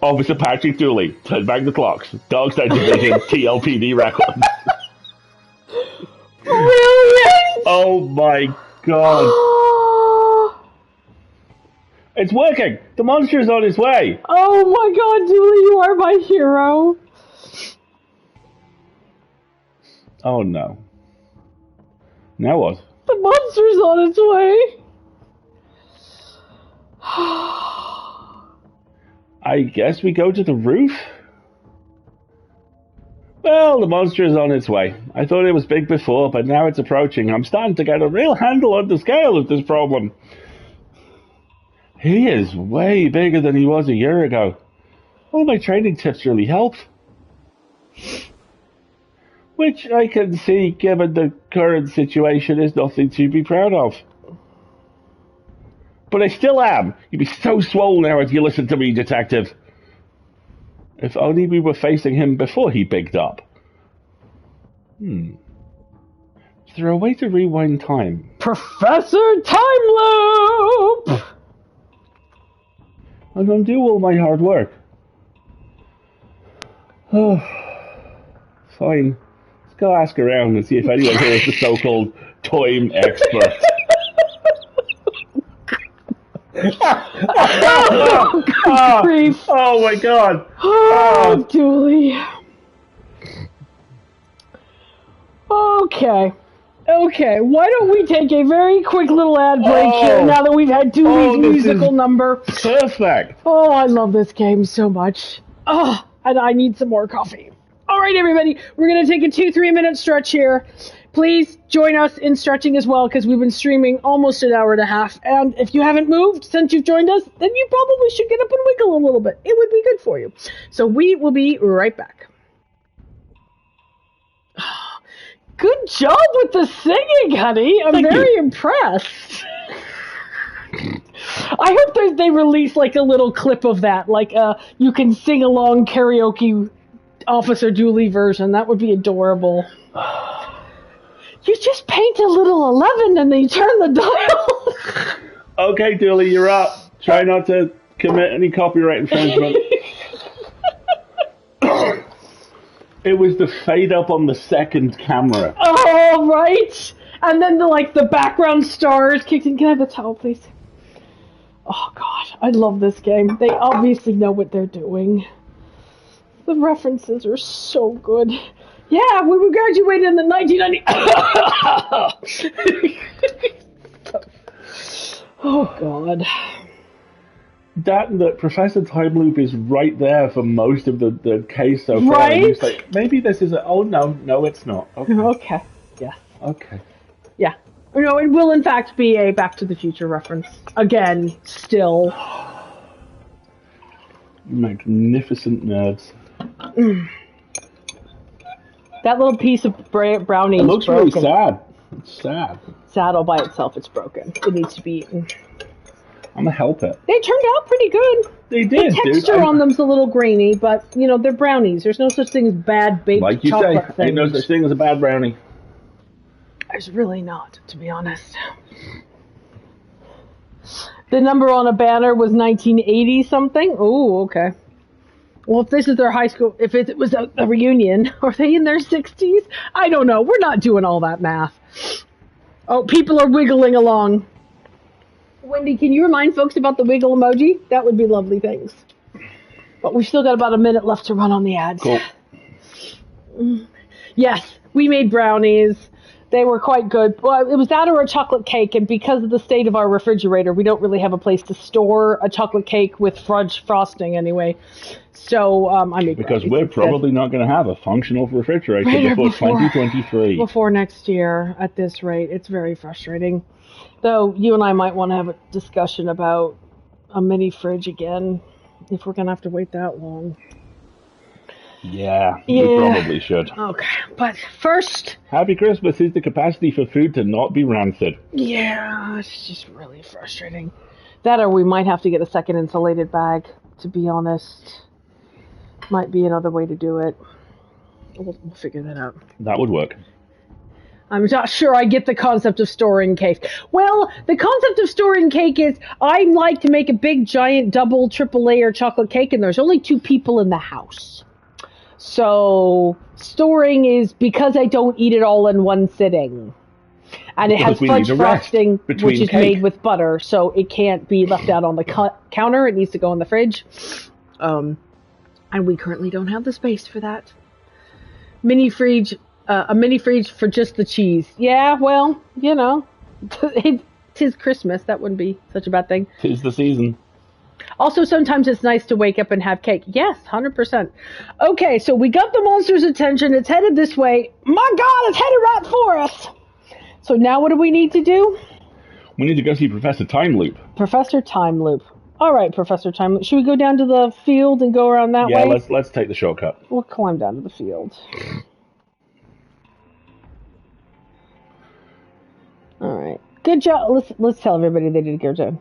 Officer Patrick Dooley, turn back the clocks. Darkside Division, TLPD records. Brilliant! Oh my god. It's working! The monster is on its way! Oh my god, Dooley, you are my hero! Oh no. Now what? The monster's on its way! I guess we go to the roof? Well, the monster is on its way. I thought it was big before, but now it's approaching. I'm starting to get a real handle on the scale of this problem. He is way bigger than he was a year ago. All my training tips really helped. Which I can see, given the current situation, is nothing to be proud of. But I still am. You'd be so swole now if you listen to me, detective. If only we were facing him before he bigged up. Is there a way to rewind time? Professor Time Loop! I'm gonna do all my hard work. Oh, fine. Let's go ask around and see if anyone here is the so-called time expert. Good grief. Oh my god. Oh, Dooley. Okay, why don't we take a very quick little ad break here now that we've had Dooley's musical number. Perfect. Oh, I love this game so much. Oh, and I need some more coffee. All right, everybody, we're going to take a 2-3 minute stretch here. Please join us in stretching as well, because we've been streaming almost an hour and a half. And if you haven't moved since you've joined us, then you probably should get up and wiggle a little bit. It would be good for you. So we will be right back. Good job with the singing, honey. I'm very impressed. I hope they release like a little clip of that, like you can sing along karaoke Officer Dooley version. That would be adorable. You just paint a little 11 and then you turn the dial. Okay, Dooley, you're up. Try not to commit any copyright infringement. It was the fade up on the second camera. Oh, right. And then the background stars kicked in. Can I have the towel, please? Oh god, I love this game. They obviously know what they're doing. The references are so good. Yeah, we were graduated in the 1990. Oh god. That Professor Time Loop is right there for most of the case so far. Right? And you say, maybe this is oh no, it's not. Okay. Okay. Yeah. Okay. Yeah. No, it will in fact be a Back to the Future reference. Again, still. Magnificent nerds. That little piece of brownie It is looks broken. really sad. It's sad. Sad all by itself, it's broken. It needs to be eaten. I'm gonna help it. They turned out pretty good. They did, The texture on them's a little grainy, but, you know, they're brownies. There's no such thing as bad baked like you chocolate say, things. ain't no such thing as a bad brownie. There's really not, to be honest. The number on a banner was 1980 something. Oh, okay. Well, if this is their high school, if it was a reunion, are they in their 60s? I don't know. We're not doing all that math. Oh, people are wiggling along. Wendy, can you remind folks about the wiggle emoji? That would be lovely, thanks. But we've still got about a minute left to run on the ads. Cool. Yes, we made brownies. They were quite good. Well, it was that or a chocolate cake, and because of the state of our refrigerator, we don't really have a place to store a chocolate cake with fudge frosting anyway. So I made Because brownies we're instead. probably not going to have a functional refrigerator before 2023. Before next year, at this rate. It's very frustrating. Though you and I might want to have a discussion about a mini fridge again, if we're going to have to wait that long. Yeah, we probably should. Okay, but first... Happy Christmas is the capacity for food to not be rancid. Yeah, it's just really frustrating. That or we might have to get a second insulated bag, to be honest. Might be another way to do it. We'll figure that out. That would work. I'm not sure I get the concept of storing cake. Well, the concept of storing cake is I like to make a big, giant, double, triple layer chocolate cake, and there's only 2 people in the house. So storing is because I don't eat it all in one sitting. And it has fudge frosting, which is made with butter, so it can't be left out on the counter. It needs to go in the fridge. And we currently don't have the space for that. Mini fridge, a mini fridge for just the cheese. Yeah, well, you know, tis Christmas. That wouldn't be such a bad thing. 'Tis the season. Also, sometimes it's nice to wake up and have cake. Yes, 100%. Okay, so we got the monster's attention. It's headed this way. My God, it's headed right for us. So now what do we need to do? We need to go see Professor Time Loop. Professor Time Loop. All right, Professor Time Loop. Should we go down to the field and go around that way? Yeah, let's take the shortcut. We'll climb down to the field. All right. Good job. Let's tell everybody they did a good job.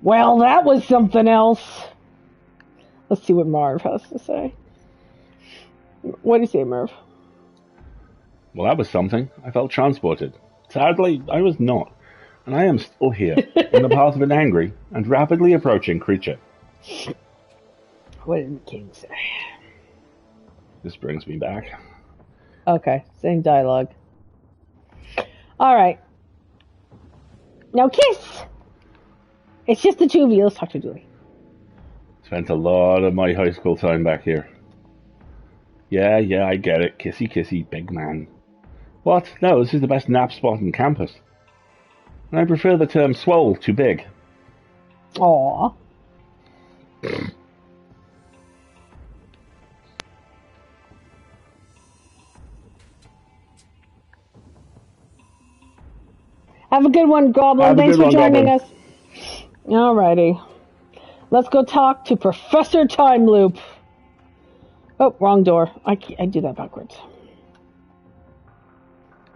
Well, that was something else. Let's see what Marv has to say. What do you say, Marv? Well, that was something. I felt transported. Sadly, I was not. And I am still here, in the path of an angry and rapidly approaching creature. What did the king say? This brings me back. Okay, same dialogue. All right. Now kiss! It's just the 2 of you. Let's talk to Julie. Spent a lot of my high school time back here. Yeah, I get it. Kissy, kissy, big man. What? No, this is the best nap spot on campus. And I prefer the term swole to big. Aww. Have a good one, Goblin. Thanks for joining us. Alrighty. Let's go talk to Professor Time Loop. Oh, wrong door. I do that backwards.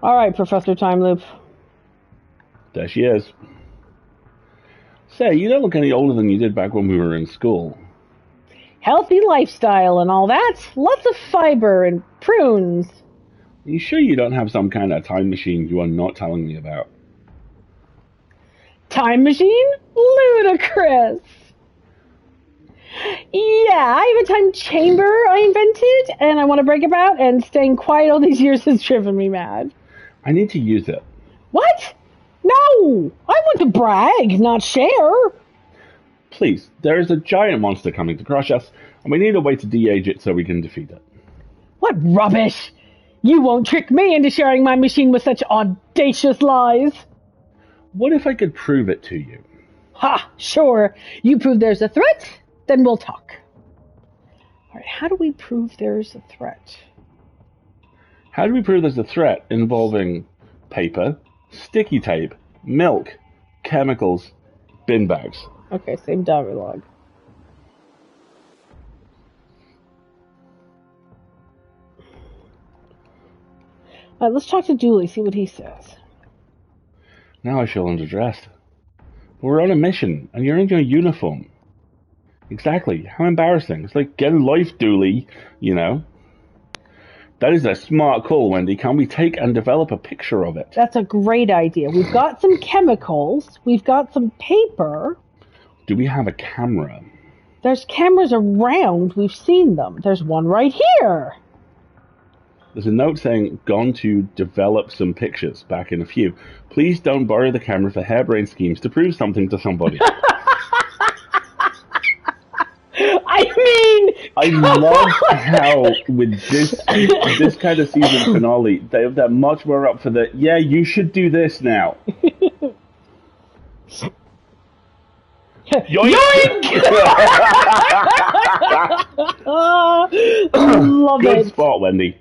Alright, Professor Time Loop. There she is. Say, you don't look any older than you did back when we were in school. Healthy lifestyle and all that. Lots of fiber and prunes. Are you sure you don't have some kind of time machine you are not telling me about? Time machine? Ludicrous. Yeah, I have a time chamber I invented, and I want to brag about, and staying quiet all these years has driven me mad. I need to use it. What? No! I want to brag, not share. Please, there is a giant monster coming to crush us, and we need a way to de-age it so we can defeat it. What rubbish! You won't trick me into sharing my machine with such audacious lies. What if I could prove it to you? Ha! Sure. You prove there's a threat, then we'll talk. Alright, how do we prove there's a threat? How do we prove there's a threat involving paper, sticky tape, milk, chemicals, bin bags? Okay, same dialogue. Alright, let's talk to Dooley, see what he says. Now I feel underdressed. We're on a mission, and you're in your uniform. Exactly. How embarrassing. It's like, get a life, Dooley, you know. That is a smart call, Wendy. Can we take and develop a picture of it? That's a great idea. We've got some chemicals. We've got some paper. Do we have a camera? There's cameras around. We've seen them. There's one right here. There's a note saying, gone to develop some pictures, back in a few. Please don't borrow the camera for harebrained schemes to prove something to somebody. I love how with this kind of season finale, they're much more up for the, yeah, you should do this now. Yoink! Love Good it. spot, Wendy.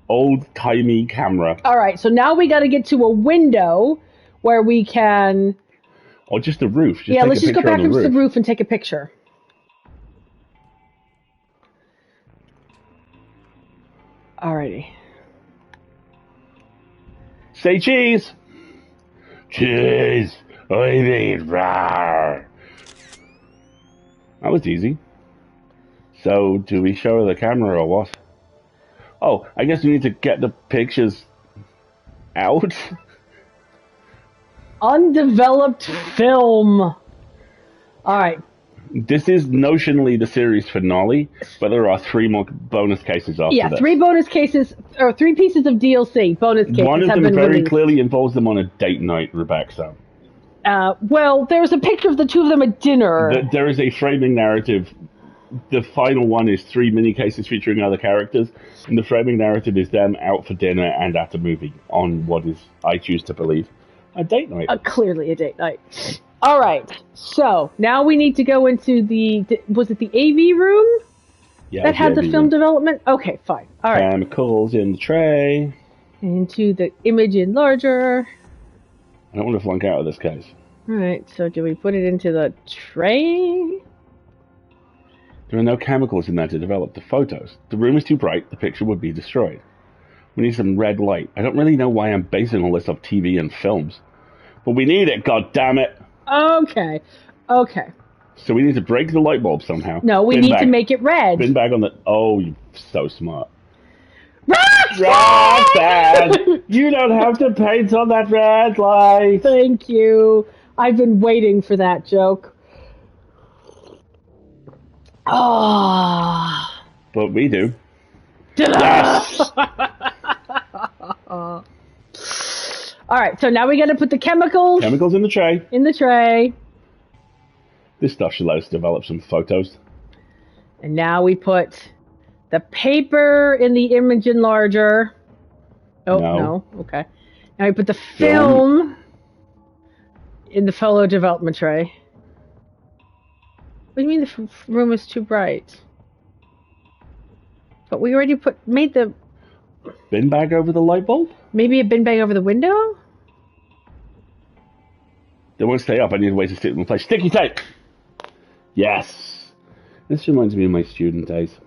Old-timey camera. All right, so now we got to get to a window where we can... Or just the roof. Yeah, let's just go back up to the roof and take a picture. Alrighty. Say cheese! Cheese! I mean, rawr. That was easy. So, do we show her the camera or what? Oh, I guess we need to get the pictures out. Undeveloped film. Alright. This is notionally the series finale, but there are 3 more bonus cases after this. 3 bonus cases, or 3 pieces of DLC bonus cases. One of have them been very released. clearly involves them on a date night, Rebecca. Well, there's a picture of the 2 of them at dinner. There is a framing narrative. The final one is 3 mini cases featuring other characters, and the framing narrative is them out for dinner and at a movie on what is, I choose to believe, a date night. Clearly a date night. All right, so now we need to go into was it the AV room? Yeah, that had the AV film room. development? Okay, fine. All right. Chemicals in the tray. Into the image enlarger. I don't want to flunk out of this case. All right, so do we put it into the tray? There are no chemicals in there to develop the photos. The room is too bright, the picture would be destroyed. We need some red light. I don't really know why I'm basing all this off TV and films. But we need it, goddammit! Okay. So we need to break the light bulb somehow. No, we need to make it red. Bin bag on the... Oh, you're so smart. Roxanne! You don't have to paint on that red light! Thank you. I've been waiting for that joke. Ah. But we do. Yes! Alright, so now we gotta put the chemicals in the tray. in the tray. This stuff should let us develop some photos. And now we put the paper in the image enlarger. Oh, no. Okay. Now we put the film in the photo development tray. What do you mean the room is too bright? But we already made the... Bin bag over the light bulb? Maybe a bin bag over the window? They won't stay up. I need a way to stick them in place. Sticky tape! Yes! This reminds me of my student days.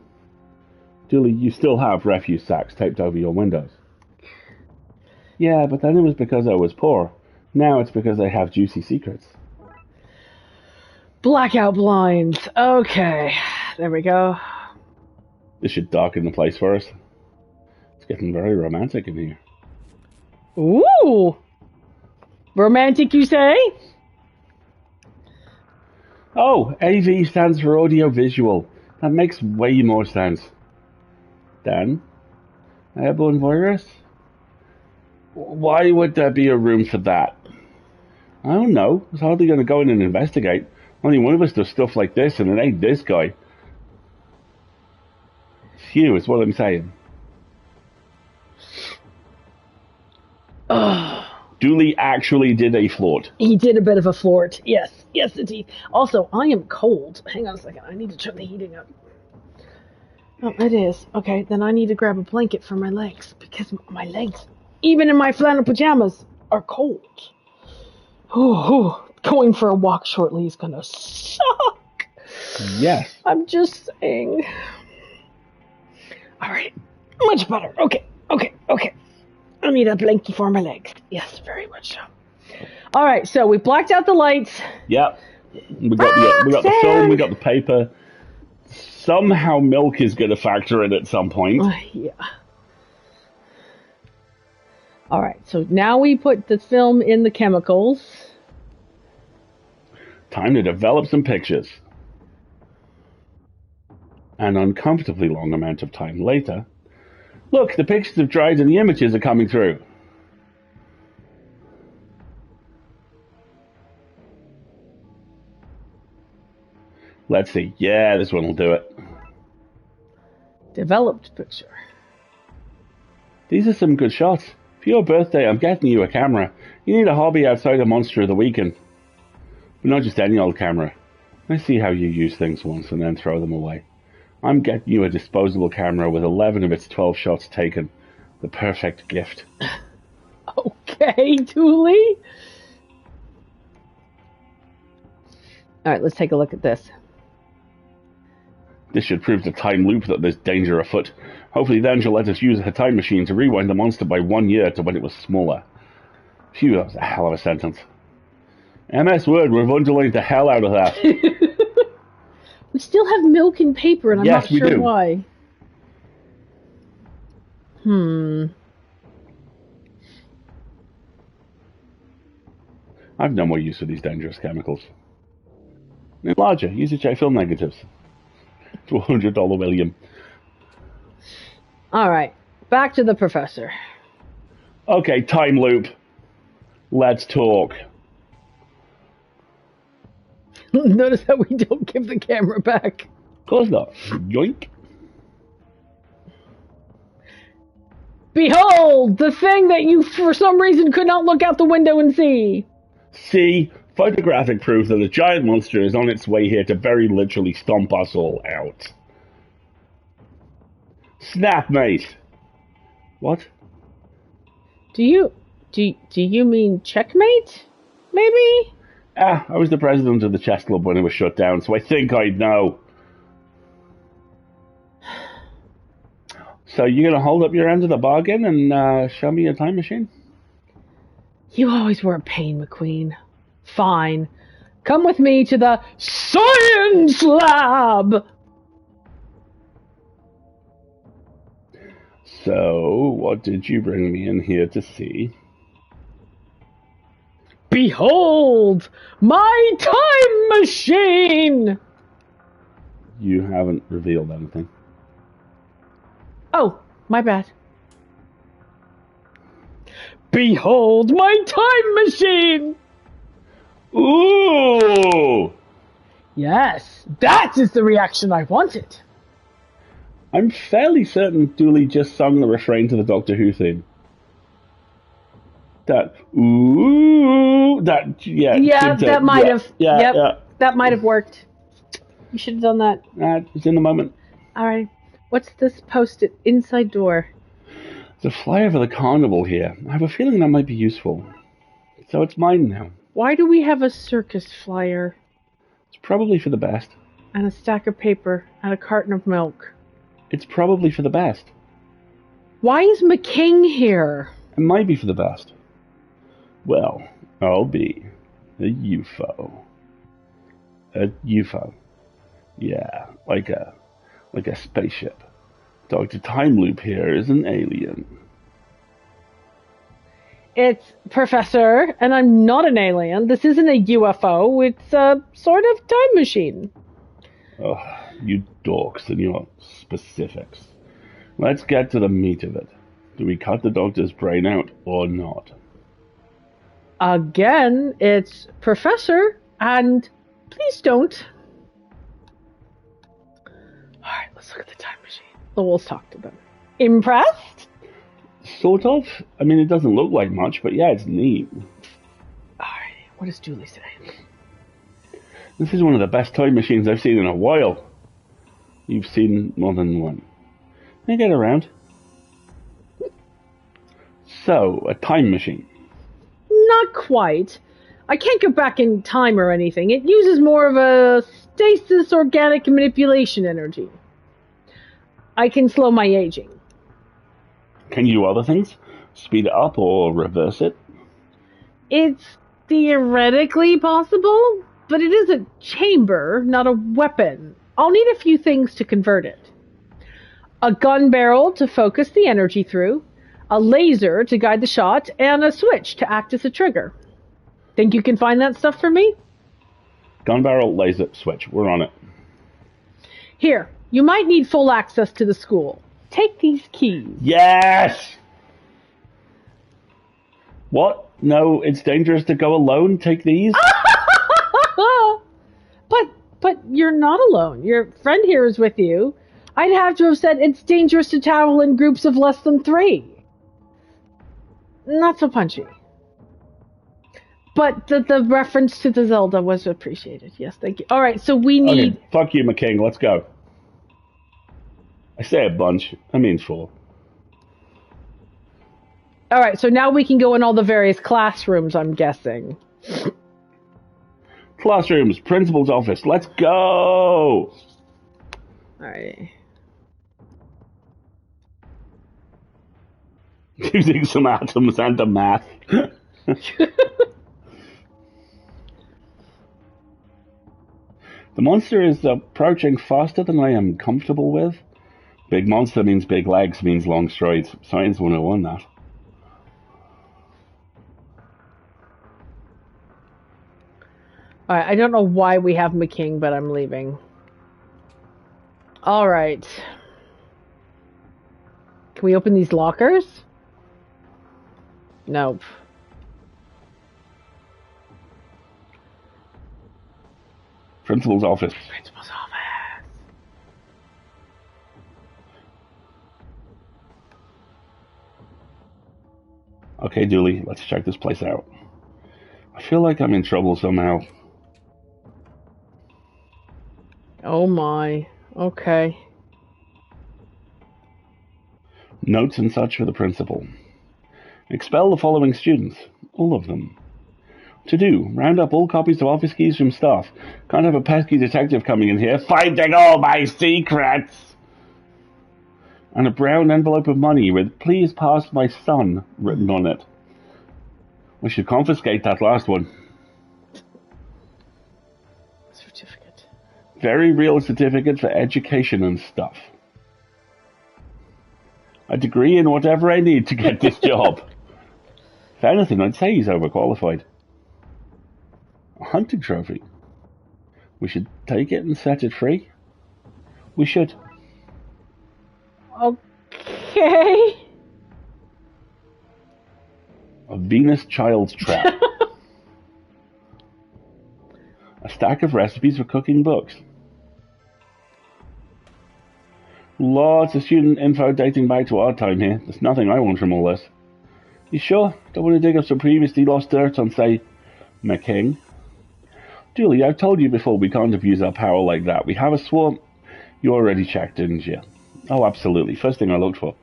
Julie, you still have refuse sacks taped over your windows. Yeah, but then it was because I was poor. Now it's because I have juicy secrets. Blackout blinds. Okay. There we go. This should darken the place for us. It's getting very romantic in here. Ooh! Romantic, you say? Oh, AV stands for audio visual. That makes way more sense. Dan? Airborne virus? Why would there be a room for that? I don't know. It's hardly going to go in and investigate. Only one of us does stuff like this, and it ain't this guy. It's you, is what I'm saying. Dooley actually did a flort. He did a bit of a flort. Yes, indeed. Also, I am cold. Hang on a second. I need to turn the heating up. Oh, it is. Okay, then I need to grab a blanket for my legs, because my legs, even in my flannel pajamas, are cold. Ooh, going for a walk shortly is gonna suck. Yes. I'm just saying. All right, much better. Okay. I need a blankie for my legs. Yes, very much so. All right, so we blacked out the lights. Yep. We got the film. We got the paper. Somehow milk is going to factor in at some point. Yeah. All right, so now we put the film in the chemicals. Time to develop some pictures. An uncomfortably long amount of time later. Look, the pictures have dried and the images are coming through. Let's see. Yeah, this one will do it. Developed picture. These are some good shots. For your birthday, I'm getting you a camera. You need a hobby outside of Monster of the Weekend. But not just any old camera. I see how you use things once and then throw them away. I'm getting you a disposable camera with 11 of its 12 shots taken. The perfect gift. Okay, Dooley. All right, let's take a look at this. This should prove the time loop that there's danger afoot. Hopefully then she'll let us use her time machine to rewind the monster by 1 year to when it was smaller. Phew, that was a hell of a sentence. MS Word, we've underlined the hell out of that. We still have milk and paper, and I'm not sure why. I've no more use for these dangerous chemicals. Larger, use to check film negatives. To $100 William. Alright, back to the professor. Okay, time loop. Let's talk. Notice how we don't give the camera back. Of course not. Yoink. Behold, the thing that you for some reason could not look out the window and see. See, photographic proof that a giant monster is on its way here to very literally stomp us all out. Snap, mate. What? Do you mean checkmate? Maybe? I was the president of the chess club when it was shut down, so I think I'd know. So you gonna hold up your end of the bargain and show me a time machine? You always were a pain, McQueen. Fine. Come with me to the science lab! So, what did you bring me in here to see? Behold, my time machine! You haven't revealed anything. Oh, my bad. Behold, my time machine! Ooh! Yes, that is the reaction I wanted. I'm fairly certain Dooley just sung the refrain to the Doctor Who theme. That, ooh, that, yeah. Yeah, that might have, yeah. That might have worked. You should have done that. It's in the moment. Alright, what's this post-it? Inside door. There's a flyer for the carnival here. I have a feeling that might be useful. So it's mine now. Why do we have a circus flyer? It's probably for the best. And a stack of paper and a carton of milk. It's probably for the best. Why is McKing here? It might be for the best. Well, I'll be a UFO. A UFO. Yeah, like a spaceship. Dr. Time Loop here is an alien. It's Professor, and I'm not an alien. This isn't a UFO. It's a sort of time machine. Oh, you dorks and your specifics. Let's get to the meat of it. Do we cut the Doctor's brain out or not? Again, it's Professor, and please don't. Alright, let's look at the time machine. So we'll talk to them. Impressed? Sort of. I mean, it doesn't look like much, but yeah, it's neat. Alright, what does Julie say? This is one of the best time machines I've seen in a while. You've seen more than one. Can I get around? So, a time machine. Not quite. I can't go back in time or anything. It uses more of a stasis organic manipulation energy. I can slow my aging. Can you do other things? Speed it up or reverse it? It's theoretically possible, but it is a chamber, not a weapon. I'll need a few things to convert it. A gun barrel to focus the energy through, a laser to guide the shot, and a switch to act as a trigger. Think you can find that stuff for me? Gun barrel, laser, switch. We're on it. Here, you might need full access to the school. Take these keys. Yes! What? No, it's dangerous to go alone? Take these? But you're not alone. Your friend here is with you. I'd have to have said it's dangerous to travel in groups of less than 3. Not so punchy. But the reference to the Zelda was appreciated. Yes, thank you. Alright, so we need... Okay, fuck you, McKing. Let's go. I say a bunch. I mean 4. Alright, so now we can go in all the various classrooms, I'm guessing. Classrooms, principal's office. Let's go! Alright. Using some atoms and a math. The monster is approaching faster than I am comfortable with. Big monster means big legs, means long strides. Science 101, that. Alright, I don't know why we have McKing, but I'm leaving. Alright. Can we open these lockers? Nope. Principal's office. Principal's office. Okay, Dooley, let's check this place out. I feel like I'm in trouble somehow. Oh my. Okay. Notes and such for the principal. Expel the following students. All of them. To do, round up all copies of office keys from staff. Can't have a pesky detective coming in here finding all my secrets! And a brown envelope of money with "Please pass my son" written on it. We should confiscate that last one. Certificate. Very real certificate for education and stuff. A degree in whatever I need to get this job. If anything, I'd say he's overqualified. A hunting trophy. We should take it and set it free. We should. Okay. A Venus child's trap. A stack of recipes for cooking books. Lots of student info dating back to our time here. There's nothing I want from all this. You sure? Don't want to dig up some previously lost dirt on, say, McKing? Julie, I've told you before we can't abuse our power like that. We have a swarm... You already checked, didn't you? Oh, absolutely. First thing I looked for.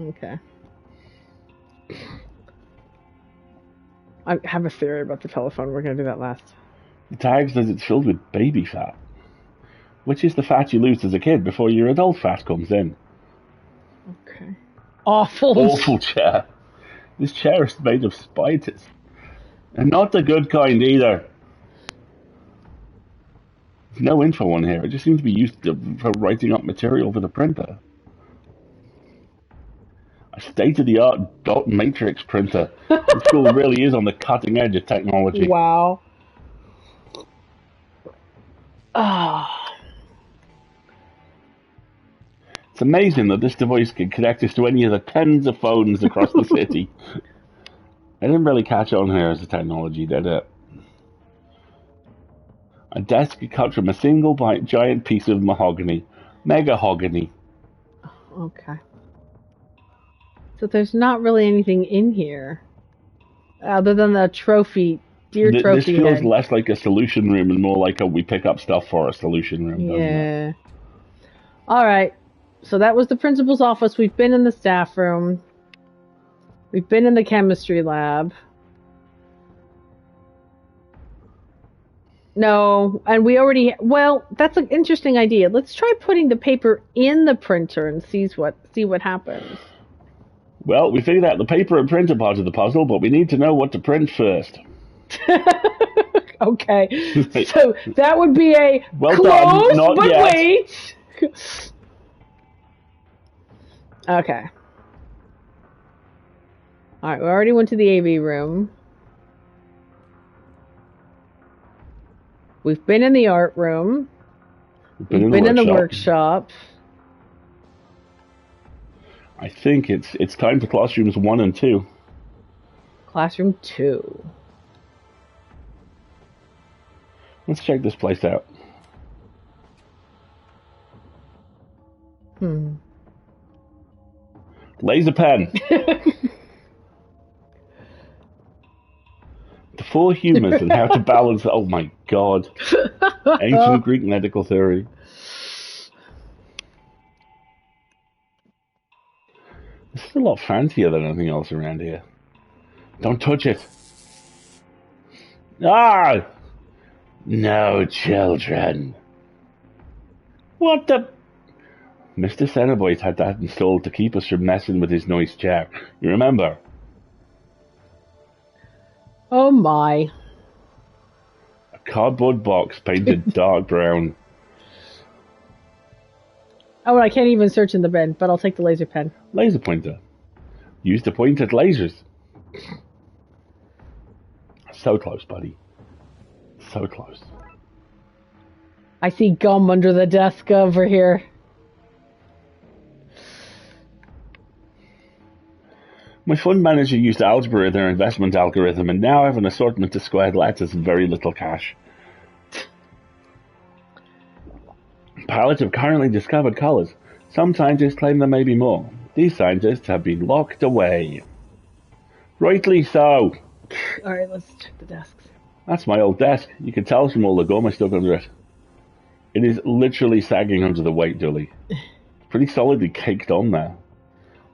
Okay. I have a theory about the telephone. We're going to do that last. The tag says it's filled with baby fat. Which is the fat you lose as a kid before your adult fat comes in. Okay. Awful. Awful chair. This chair is made of spiders. And not the good kind either. There's no info on here. It just seems to be used for writing up material for the printer. A state-of-the-art dot matrix printer. The school really is on the cutting edge of technology. Wow. Ah. It's amazing that this device can connect us to any of the tens of phones across the city. I didn't really catch on here as a technology, did it? A desk cut from a single giant piece of mahogany. Megahogany. Okay. So there's not really anything in here. Other than the trophy, trophy This feels head. less like a solution room and more like a we pick up stuff for a solution room, doesn't it? Yeah. Alright. So that was the principal's office. We've been in the staff room. We've been in the chemistry lab. No, and we already... Well, that's an interesting idea. Let's try putting the paper in the printer and see what happens. Well, we figured out the paper and printer part of the puzzle, but we need to know what to print first. Okay. So that would be a well close, done, not but yet. wait. Okay. Alright, we already went to the AV room. We've been in the art room. We've been in the workshop. I think it's time for classrooms 1 and 2. Classroom 2. Let's check this place out. Laser pen. The 4 humors and how to balance. Oh my god. Ancient Greek medical theory. This is a lot fancier than anything else around here. Don't touch it. Ah! No children. What the... Mr. Cenobite had that installed to keep us from messing with his nice chair. You remember? Oh my. A cardboard box painted dark brown. Oh, I can't even search in the bin, but I'll take the laser pen. Laser pointer. Used to point at lasers. So close, buddy. So close. I see gum under the desk over here. My fund manager used algebra in their investment algorithm, and now I have an assortment of squared letters and very little cash. Palette of currently discovered colors. Some scientists claim there may be more. These scientists have been locked away. Rightly so. Alright, let's check the desks. That's my old desk. You can tell from all the gum I stuck under it. It is literally sagging under the weight, Dully. Pretty solidly caked on there.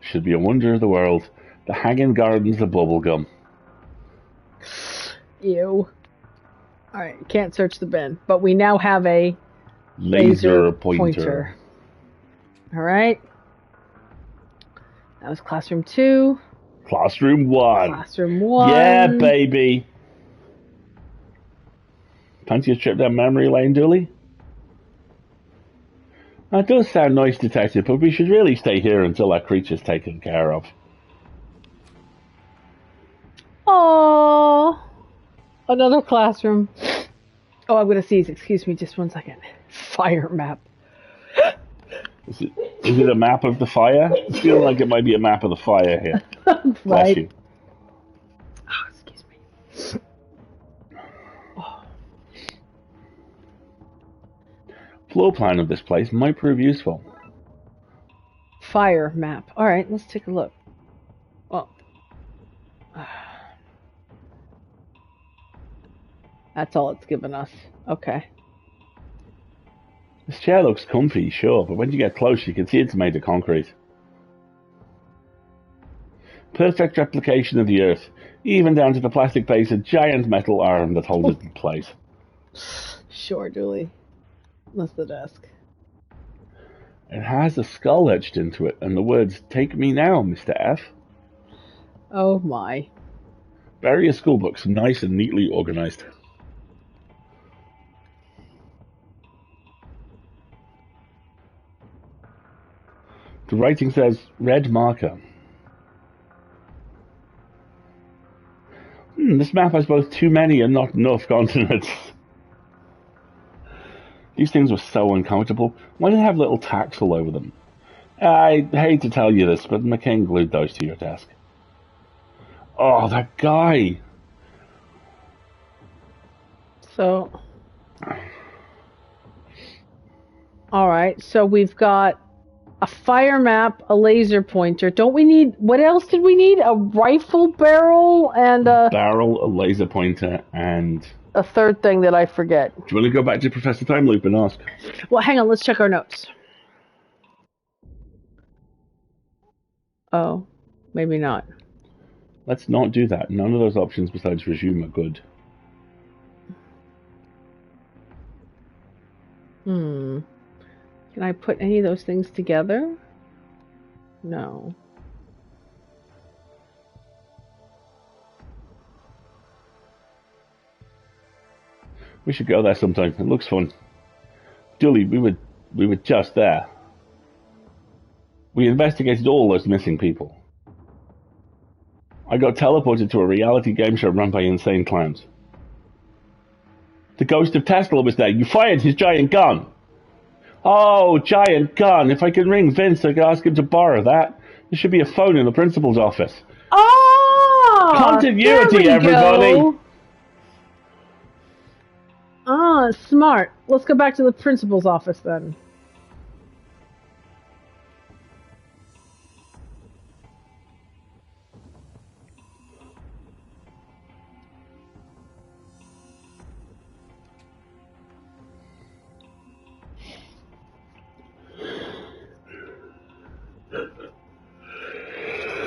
Should be a wonder of the world. The hanging gardens of bubblegum. Ew. Alright, can't search the bin, but we now have a laser pointer. Alright. That was classroom 2. Classroom 1. Classroom 1. Yeah, baby. Fancy a trip down memory lane, Dooley? That does sound nice, Detective, but we should really stay here until that creature's taken care of. Aww. Another classroom. Oh, I'm going to seize. Excuse me just one second. Fire map. Is it a map of the fire? I feel like it might be a map of the fire here. Right. Bless you. Oh, excuse me. Oh. Floor plan of this place might prove useful. Fire map. All right, let's take a look. Oh. That's all it's given us. Okay. This chair looks comfy, sure, but when you get close you can see it's made of concrete. Perfect replication of the Earth, even down to the plastic base, a giant metal arm that holds it in place. Sure, Dooley. That's the desk. It has a skull etched into it, and the words, "Take me now, Mr. F." Oh my. Various school books, nice and neatly organized. The writing says, red marker. This map has both too many and not enough continents. These things were so uncomfortable. Why did they have little tacks all over them? I hate to tell you this, but McCain glued those to your desk. Oh, that guy! So, all right. So we've got a fire map, a laser pointer. Don't we need? What else did we need? A rifle barrel and Barrel, a laser pointer, and... a third thing that I forget. Do you want to go back to Professor Time Loop and ask? Well, hang on. Let's check our notes. Oh, maybe not. Let's not do that. None of those options besides resume are good. Can I put any of those things together? No. We should go there sometime. It looks fun. Dully, we were just there. We investigated all those missing people. I got teleported to a reality game show run by insane clowns. The ghost of Tesla was there. You fired his giant gun. Oh, giant gun. If I could ring Vince, I could ask him to borrow that. There should be a phone in the principal's office. Oh! Continuity, everybody! Go. Ah, smart. Let's go back to the principal's office then.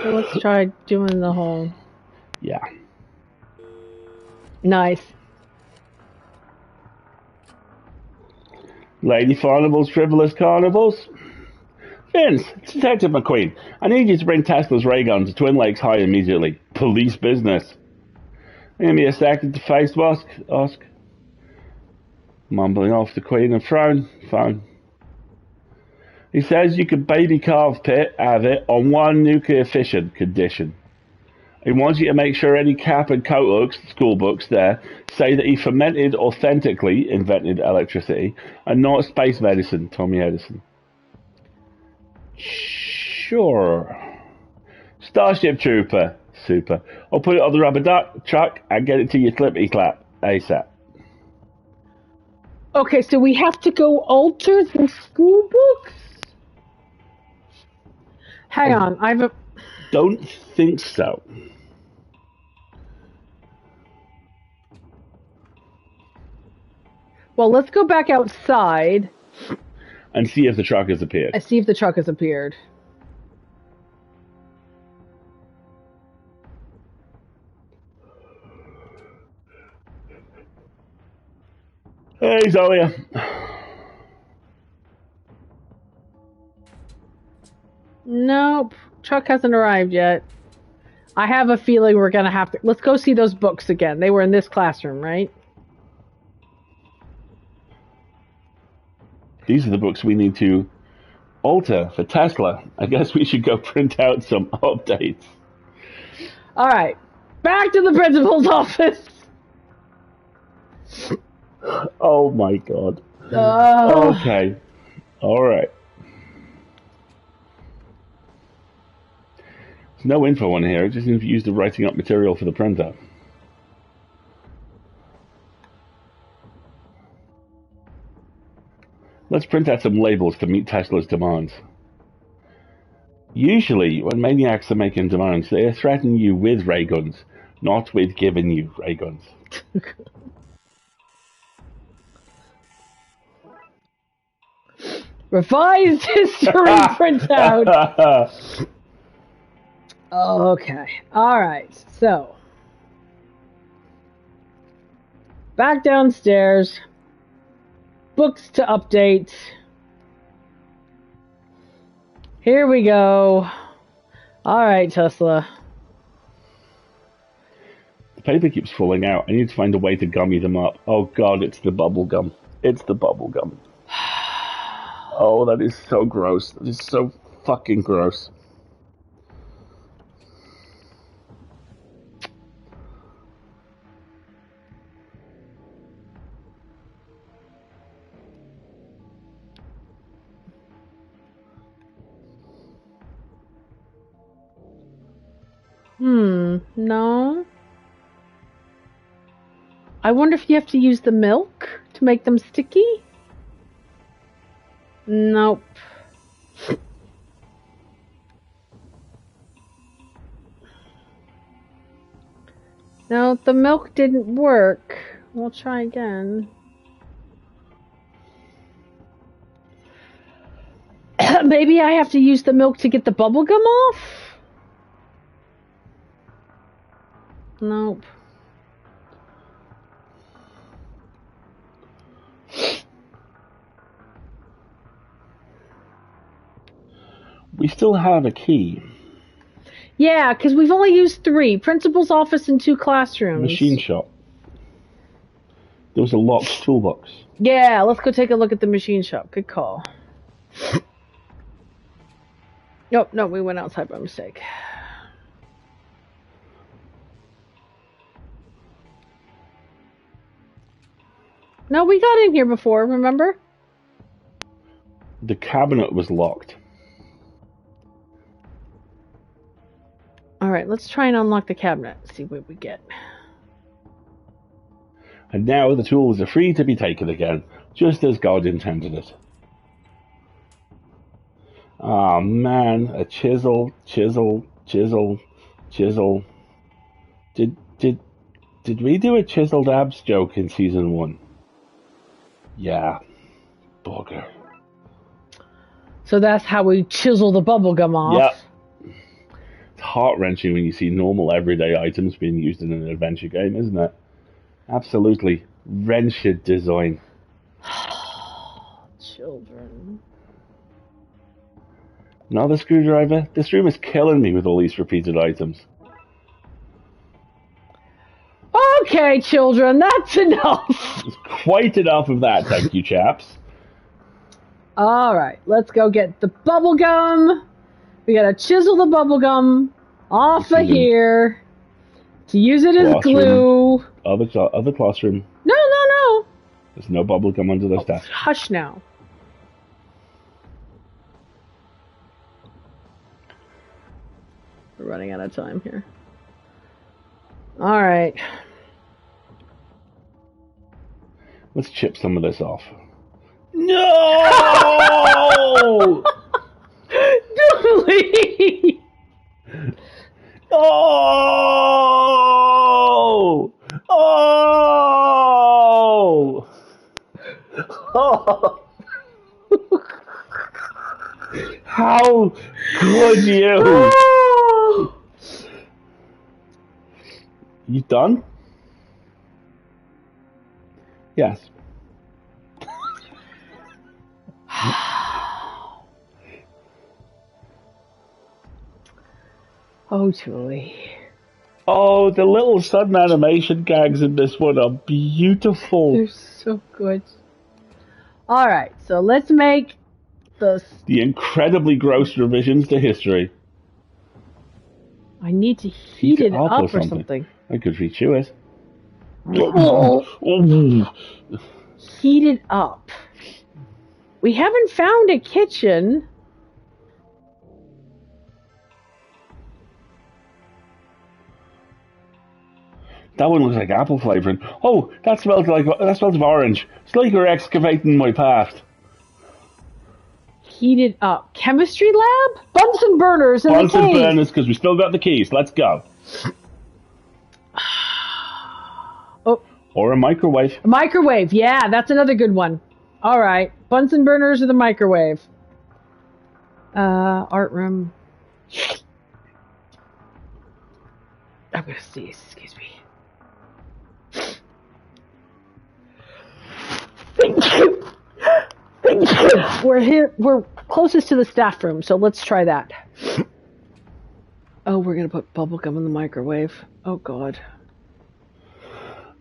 So let's try doing the whole... Yeah. Nice. Lady Carnivals, frivolous carnivals. Vince, it's Detective McQueen. I need you to bring Tesla's ray gun to Twin Lakes High immediately. Police business. Give me a second to face ask. Mumbling off the Queen and phone. He says you could baby carve Pitt out of it on one nuclear fission condition. He wants you to make sure any cap and coat school books there say that he fermented authentically invented electricity and not space medicine, Tommy Edison. Sure. Starship Trooper. Super. I'll put it on the rubber duck truck and get it to your clippy clap ASAP. Okay, so we have to go alter the school books? Hang on, Don't think so. Well, let's go back outside. And see if the truck has appeared. I see if the truck has appeared. Hey, Zolia. Nope. Truck hasn't arrived yet. I have a feeling we're going to have to... Let's go see those books again. They were in this classroom, right? These are the books we need to alter for Tesla. I guess we should go print out some updates. All right. Back to the principal's office. Oh, my God. Okay. All right. There's no info on here. It just seems to use the writing up material for the printer. Let's print out some labels to meet Tesla's demands. Usually, when maniacs are making demands, they are threatening you with ray guns, not with giving you ray guns. Revised history printout. Okay. All right. So, back downstairs. Books to update. Here we go. All right, Tesla. The paper keeps falling out. I need to find a way to gummy them up. Oh, God, it's the bubble gum. It's the bubble gum. Oh, that is so gross. That is so fucking gross. No. I wonder if you have to use the milk to make them sticky? Nope. No, the milk didn't work. We'll try again. Maybe I have to use the milk to get the bubblegum off? Nope. We still have a key. Yeah, because we've only used 3. Principal's office and 2 classrooms. Machine shop. There was a locked toolbox. Yeah, let's go take a look at the machine shop. Good call. Nope, no, we went outside by mistake. No, we got in here before, remember? The cabinet was locked. Alright, let's try and unlock the cabinet. See what we get. And now the tools are free to be taken again, just as God intended it. Oh man, a chisel. Did we do a chiseled abs joke in season 1? Yeah. Bugger. So that's how we chisel the bubblegum off. Yep. It's heart-wrenching when you see normal everyday items being used in an adventure game, isn't it? Absolutely wretched design. Children. Another screwdriver? This room is killing me with all these repeated items. Okay, children, that's enough. There's quite enough of that, thank you, chaps. Alright, let's go get the bubblegum. We gotta chisel the bubblegum off of here to use it as glue. Other classroom. No. There's no bubblegum under this desk. Hush now. We're running out of time here. Alright. Let's chip some of this off. No! Dooley! Oh! Oh! Oh! How could you? You done? Yes. Oh, Julie. Oh, the little sudden animation gags in this one are beautiful. They're so good. Alright, so let's make the incredibly gross revisions to history. I need to heat it up or something. I could rechew it. Heat it up. We haven't found a kitchen. That one looks like apple flavoring. Oh, that smells of orange. It's like you're excavating my past. Heat it up. Chemistry lab? Bunsen burners in the cave. Bunsen burners, because we still got the keys. Let's go. Oh. Or a microwave. A microwave, yeah, that's another good one. Alright. Bunsen burners or the microwave? Art room. I'm gonna see, excuse me. We're here. We're closest to the staff room, so let's try that. Oh, we're gonna put bubblegum in the microwave. Oh God.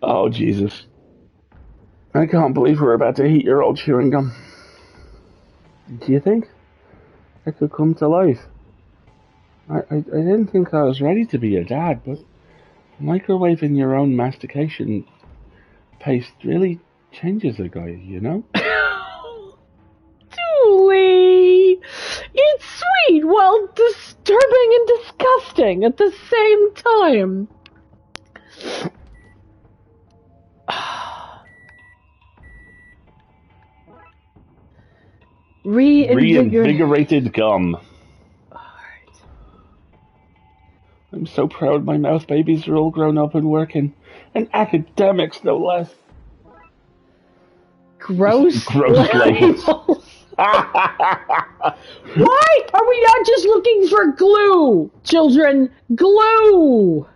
Oh Jesus! I can't believe we're about to heat your old chewing gum. Do you think I could come to life? I didn't think I was ready to be a dad, but microwaving your own mastication paste really changes a guy, you know? Julie! It's sweet while disturbing and exhausting at the same time. Reinvigorated gum. Alright. I'm so proud my mouth babies are all grown up and working. And academics, no less. Gross labels. Why are we not just looking for glue, children? Glue!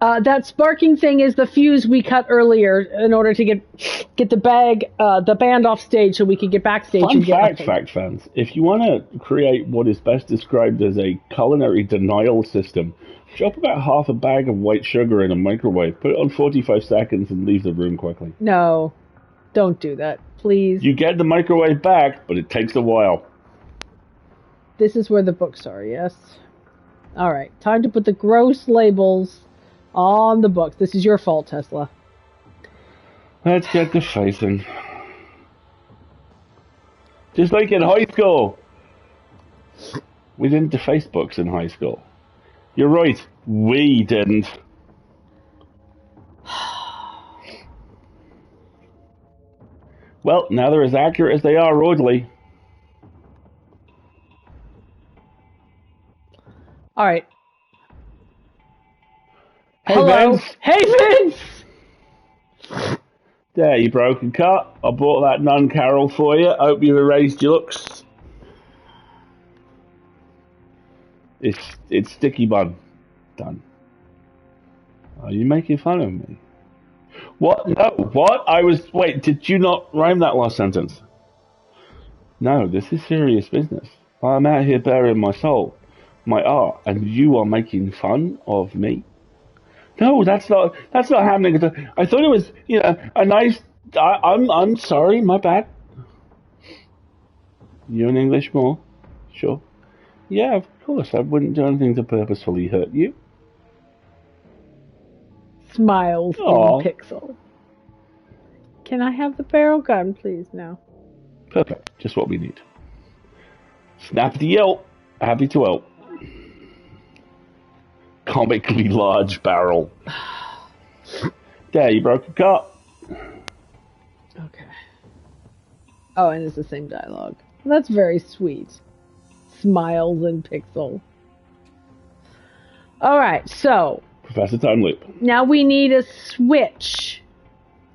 That sparking thing is the fuse we cut earlier in order to get the band off stage so we could get backstage. Fun fact, fans. If you want to create what is best described as a culinary denial system, drop about half a bag of white sugar in a microwave, put it on 45 seconds, and leave the room quickly. No, don't do that, please. You get the microwave back, but it takes a while. This is where the books are, yes? All right, time to put the gross labels on the books. This is your fault, Tesla. Let's get to facing. Just like in high school. We didn't deface books in high school. You're right, we didn't. Well, now they're as accurate as they are roidly. All right. Hey, hello. Vince. Hey, Vince! There, you broken cut. I bought that nun Carol for you. I hope you've erased your looks. It's sticky bun. Done. Are you making fun of me? What? No, what? Wait, did you not rhyme that last sentence? No, this is serious business. I'm out here bearing my soul, my art, and you are making fun of me? No, that's not happening. I thought it was, a nice, I'm sorry, my bad. You in English more? Sure. Yeah, of course, I wouldn't do anything to purposefully hurt you. Smiles in pixel. Can I have the barrel gun, please, now? Perfect, just what we need. Snappy yelp, happy to help. Comically large barrel. There, you broke a cut. Okay. Oh, and it's the same dialogue. That's very sweet. Smiles and pixel. Alright, so. Professor Time Loop. Now we need a switch.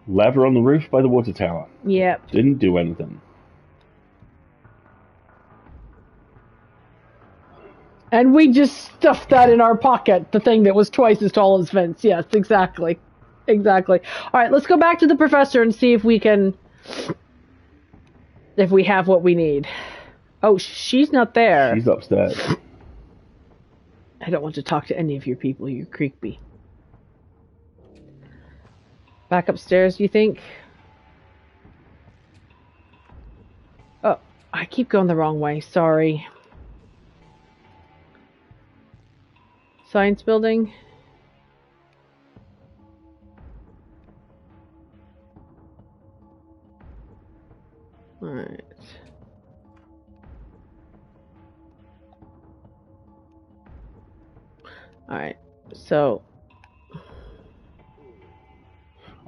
Lever on the roof by the water tower. Yep. Didn't do anything. And we just stuffed that in our pocket, the thing that was twice as tall as Vince. Yes, exactly. Exactly. All right, let's go back to the professor and see if we have what we need. Oh, she's not there. She's upstairs. I don't want to talk to any of your people. You're creepy. Back upstairs, you think? Oh, I keep going the wrong way. Sorry. Science building. All right. All right. So.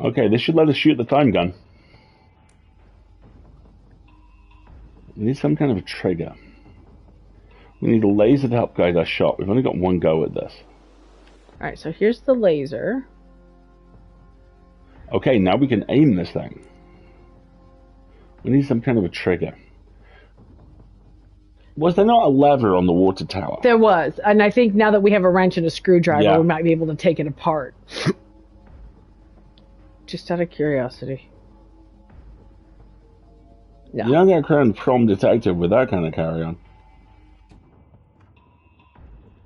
Okay, this should let us shoot the time gun. We need some kind of a trigger. We need a laser to help guide our shot. We've only got one go at this. Alright, so here's the laser. Okay, now we can aim this thing. We need some kind of a trigger. Was there not a lever on the water tower? There was. And I think now that we have a wrench and a screwdriver, we might be able to take it apart. Just out of curiosity. No. You don't get crowned prom detective with that kind of carry-on.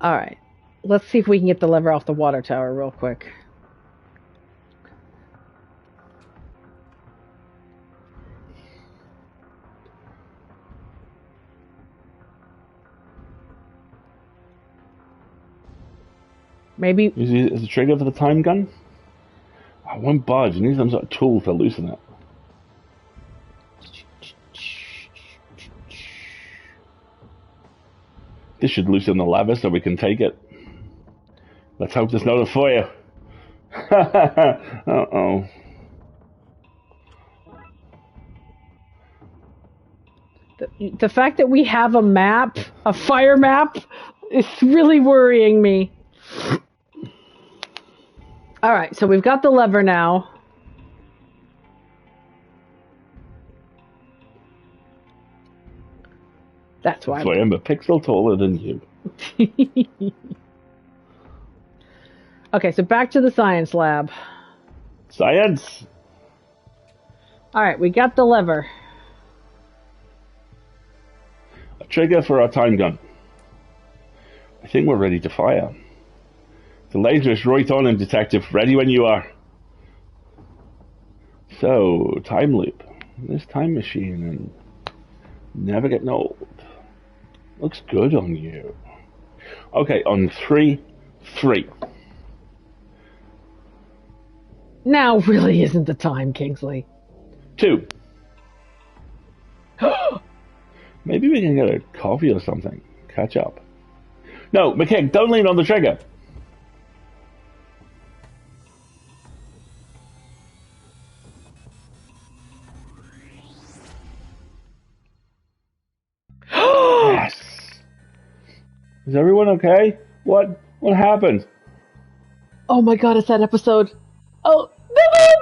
Alright. Let's see if we can get the lever off the water tower real quick. Maybe. Is the trigger for the time gun? I won't budge. You need some sort of tool to loosen it. This should loosen the lever so we can take it. Let's hope there's not a fire. Uh-oh. The fact that we have a map, a fire map, is really worrying me. All right, so we've got the lever now. That's why I'm a pixel taller than you. Okay, so back to the science lab. Science! All right, we got the lever. A trigger for our time gun. I think we're ready to fire. The laser is right on him, Detective. Ready when you are. So, time loop. This time machine and never getting old. Looks good on you. Okay, on 3. Now really isn't the time, Kingsley. 2. Maybe we can get a coffee or something. Catch up. No, McKick, don't lean on the trigger. Yes. Is everyone okay? What happened? Oh my god, it's that episode. Oh, the little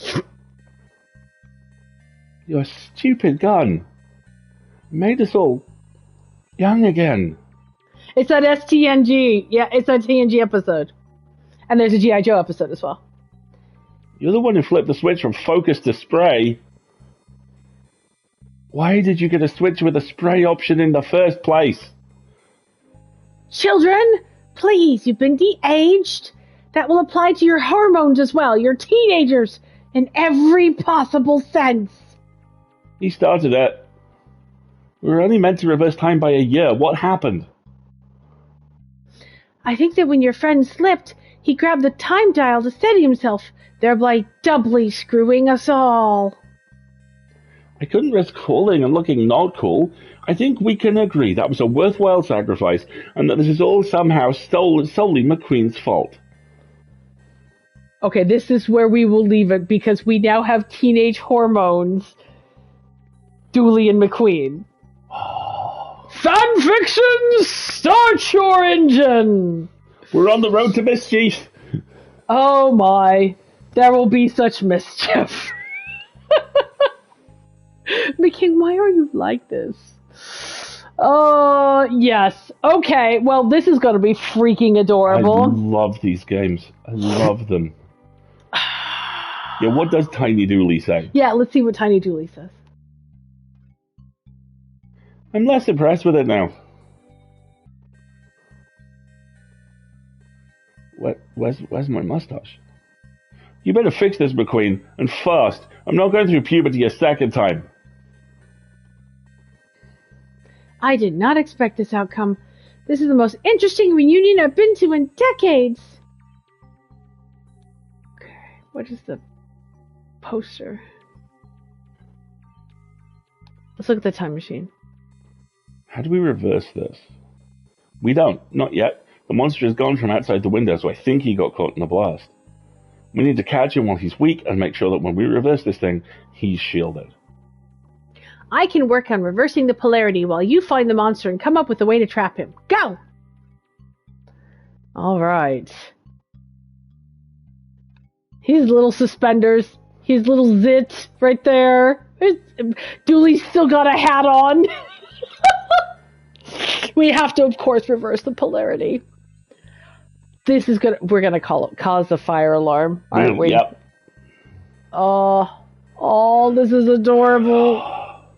babies! Your stupid gun made us all young again. It's that STNG. Yeah, it's that TNG episode. And there's a G.I. Joe episode as well. You're the one who flipped the switch from focus to spray. Why did you get a switch with a spray option in the first place? Children, please, you've been de-aged. That will apply to your hormones as well. You're teenagers in every possible sense. He started it. We were only meant to reverse time by a year. What happened? I think that when your friend slipped, he grabbed the time dial to steady himself, thereby doubly screwing us all. I couldn't risk falling and looking not cool. I think we can agree that was a worthwhile sacrifice, and that this is all somehow solely McQueen's fault. Okay, this is where we will leave it, because we now have teenage hormones. Dooley and McQueen. Fanfiction, start your engine! We're on the road to mischief. Oh my, there will be such mischief. McKing, why are you like this? Oh, yes. Okay, well, this is going to be freaking adorable. I love these games. I love them. Yeah, what does Tiny Dooley say? Yeah, let's see what Tiny Dooley says. I'm less impressed with it now. Where's my mustache? You better fix this, McQueen, and fast. I'm not going through puberty a second time. I did not expect this outcome. This is the most interesting reunion I've been to in decades. Okay, what is the poster? Let's look at the time machine. How do we reverse this? We don't. Not yet. The monster is gone from outside the window, so I think he got caught in the blast. We need to catch him while he's weak and make sure that when we reverse this thing, he's shielded. I can work on reversing the polarity while you find the monster and come up with a way to trap him. Go! All right. His little suspenders. His little zit right there. Dooley's still got a hat on. We have to, of course, reverse the polarity. We're gonna cause a fire alarm, aren't we? Yep. Oh, this is adorable.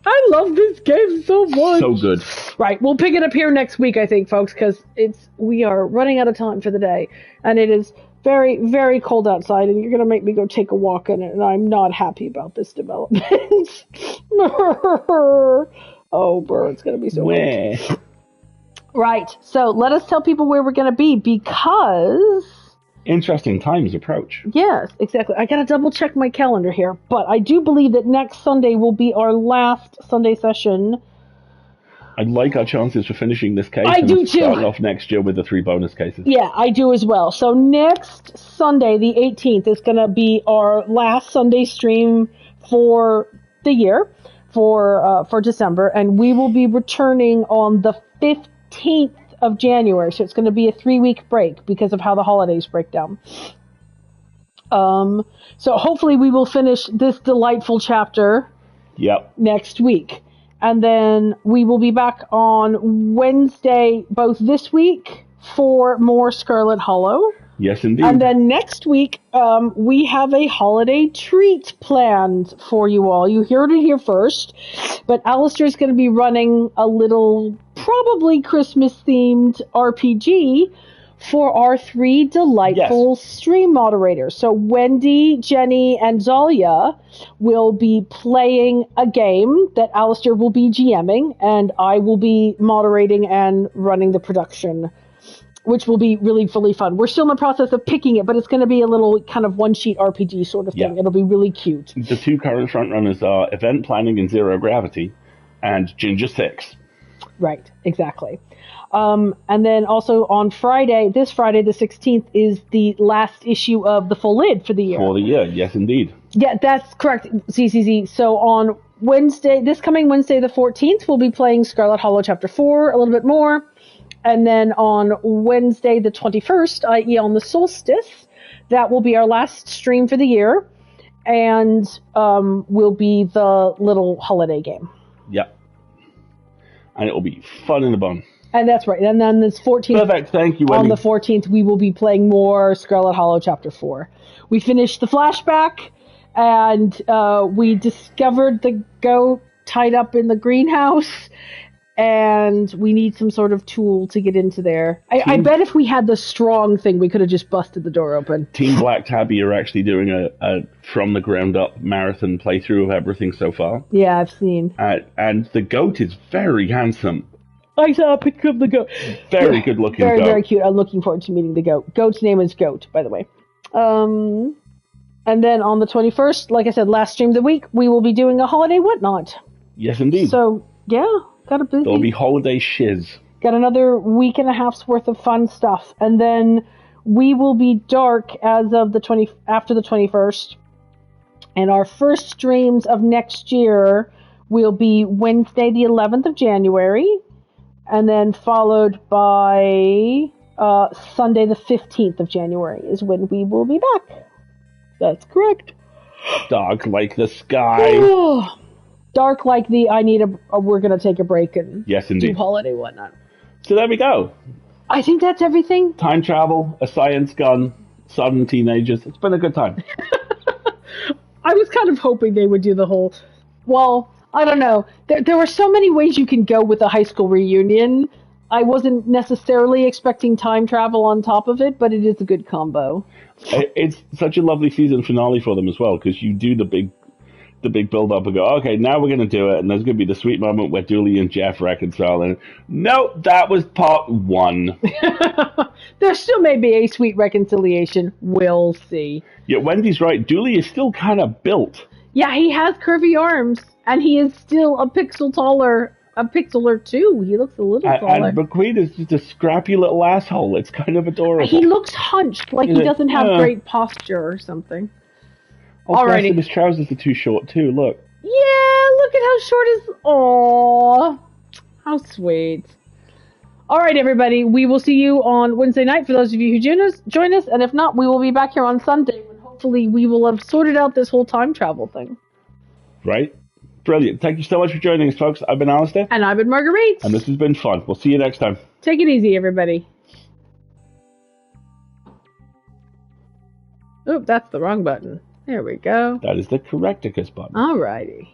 I love this game so much. So good. Right, we'll pick it up here next week, I think, folks, because we are running out of time for the day, and it is very, very cold outside, and you're gonna make me go take a walk in it, and I'm not happy about this development. Oh, Burr, it's gonna be so Where? much. Right, so let us tell people where we're gonna be, because interesting times approach. Yes, exactly. I gotta double check my calendar here, but I do believe that next Sunday will be our last Sunday session I like our chances for finishing this case. I and do too. Starting off next year with the 3 bonus cases. Yeah, I do as well. So next Sunday, the 18th, is going to be our last Sunday stream for the year, for December, and we will be returning on the 15th of January. So it's going to be a 3-week break because of how the holidays break down. So hopefully we will finish this delightful chapter next week. And then we will be back on Wednesday, both this week, for more Scarlet Hollow. Yes, indeed. And then next week, we have a holiday treat planned for you all. You heard it here first. But Alistair's going to be running a little, probably Christmas-themed RPG for our 3 delightful stream moderators. So Wendy, Jenny, and Zalia will be playing a game that Alistair will be GMing, and I will be moderating and running the production, which will be really, really fun. We're still in the process of picking it, but it's going to be a little kind of one-sheet RPG sort of thing. It'll be really cute. The 2 current frontrunners are Event Planning and Zero Gravity and Ginger 6. Right, exactly. And then also on this Friday, the 16th, is the last issue of the full lid for the year. For the year, yes, indeed. Yeah, that's correct, CCZ. So on this coming Wednesday, the 14th, we'll be playing Scarlet Hollow Chapter 4 a little bit more. And then on Wednesday, the 21st, i.e. on the solstice, that will be our last stream for the year. And will be the little holiday game. Yep. And it will be fun in the bun. And that's right. And then this 14th. Perfect. Thank you, Wendy. On the 14th, we will be playing more Scarlet Hollow Chapter 4. We finished the flashback, and we discovered the goat tied up in the greenhouse, and we need some sort of tool to get into there. I bet if we had the strong thing, we could have just busted the door open. Team Black Tabby are actually doing a from-the-ground-up marathon playthrough of everything so far. Yeah, I've seen. And the goat is very handsome. I saw a picture of the goat. Very good looking goat. Very, very cute. I'm looking forward to meeting the goat. Goat's name is Goat, by the way. And then on the 21st, like I said, last stream of the week, we will be doing a holiday whatnot. Yes, indeed. So, yeah, got a busy. There'll be holiday shiz. Got another week and a half's worth of fun stuff. And then we will be dark as of after the 21st. And our first streams of next year will be Wednesday, the 11th of January. And then followed by Sunday the 15th of January is when we will be back. That's correct. Dark like the sky. Dark like the we're going to take a break and yes, indeed. do holiday whatnot. So there we go. I think that's everything. Time travel, a science gun, sudden teenagers. It's been a good time. I was kind of hoping they would do the whole... Well... I don't know. There were so many ways you can go with a high school reunion. I wasn't necessarily expecting time travel on top of it, but it is a good combo. It's such a lovely season finale for them as well, because you do the big build-up and go, okay, now we're going to do it, and there's going to be the sweet moment where Dooley and Jeff reconcile, and no, that was part 1. There still may be a sweet reconciliation. We'll see. Yeah, Wendy's right. Dooley is still kind of built. Yeah, he has curvy arms. And he is still a pixel or 2. He looks a little taller. And McQueen is just a scrappy little asshole. It's kind of adorable. He looks hunched, like he doesn't have great posture or something. Alrighty. His trousers are too short too, look. Yeah, look at how short his... Aww. How sweet. Alright, everybody. We will see you on Wednesday night for those of you who join us. And if not, we will be back here on Sunday when hopefully we will have sorted out this whole time travel thing. Right? Brilliant. Thank you so much for joining us, folks. I've been Alistair. And I've been Marguerite. And this has been fun. We'll see you next time. Take it easy, everybody. Oop, that's the wrong button. There we go. That is the Correcticus button. Alrighty.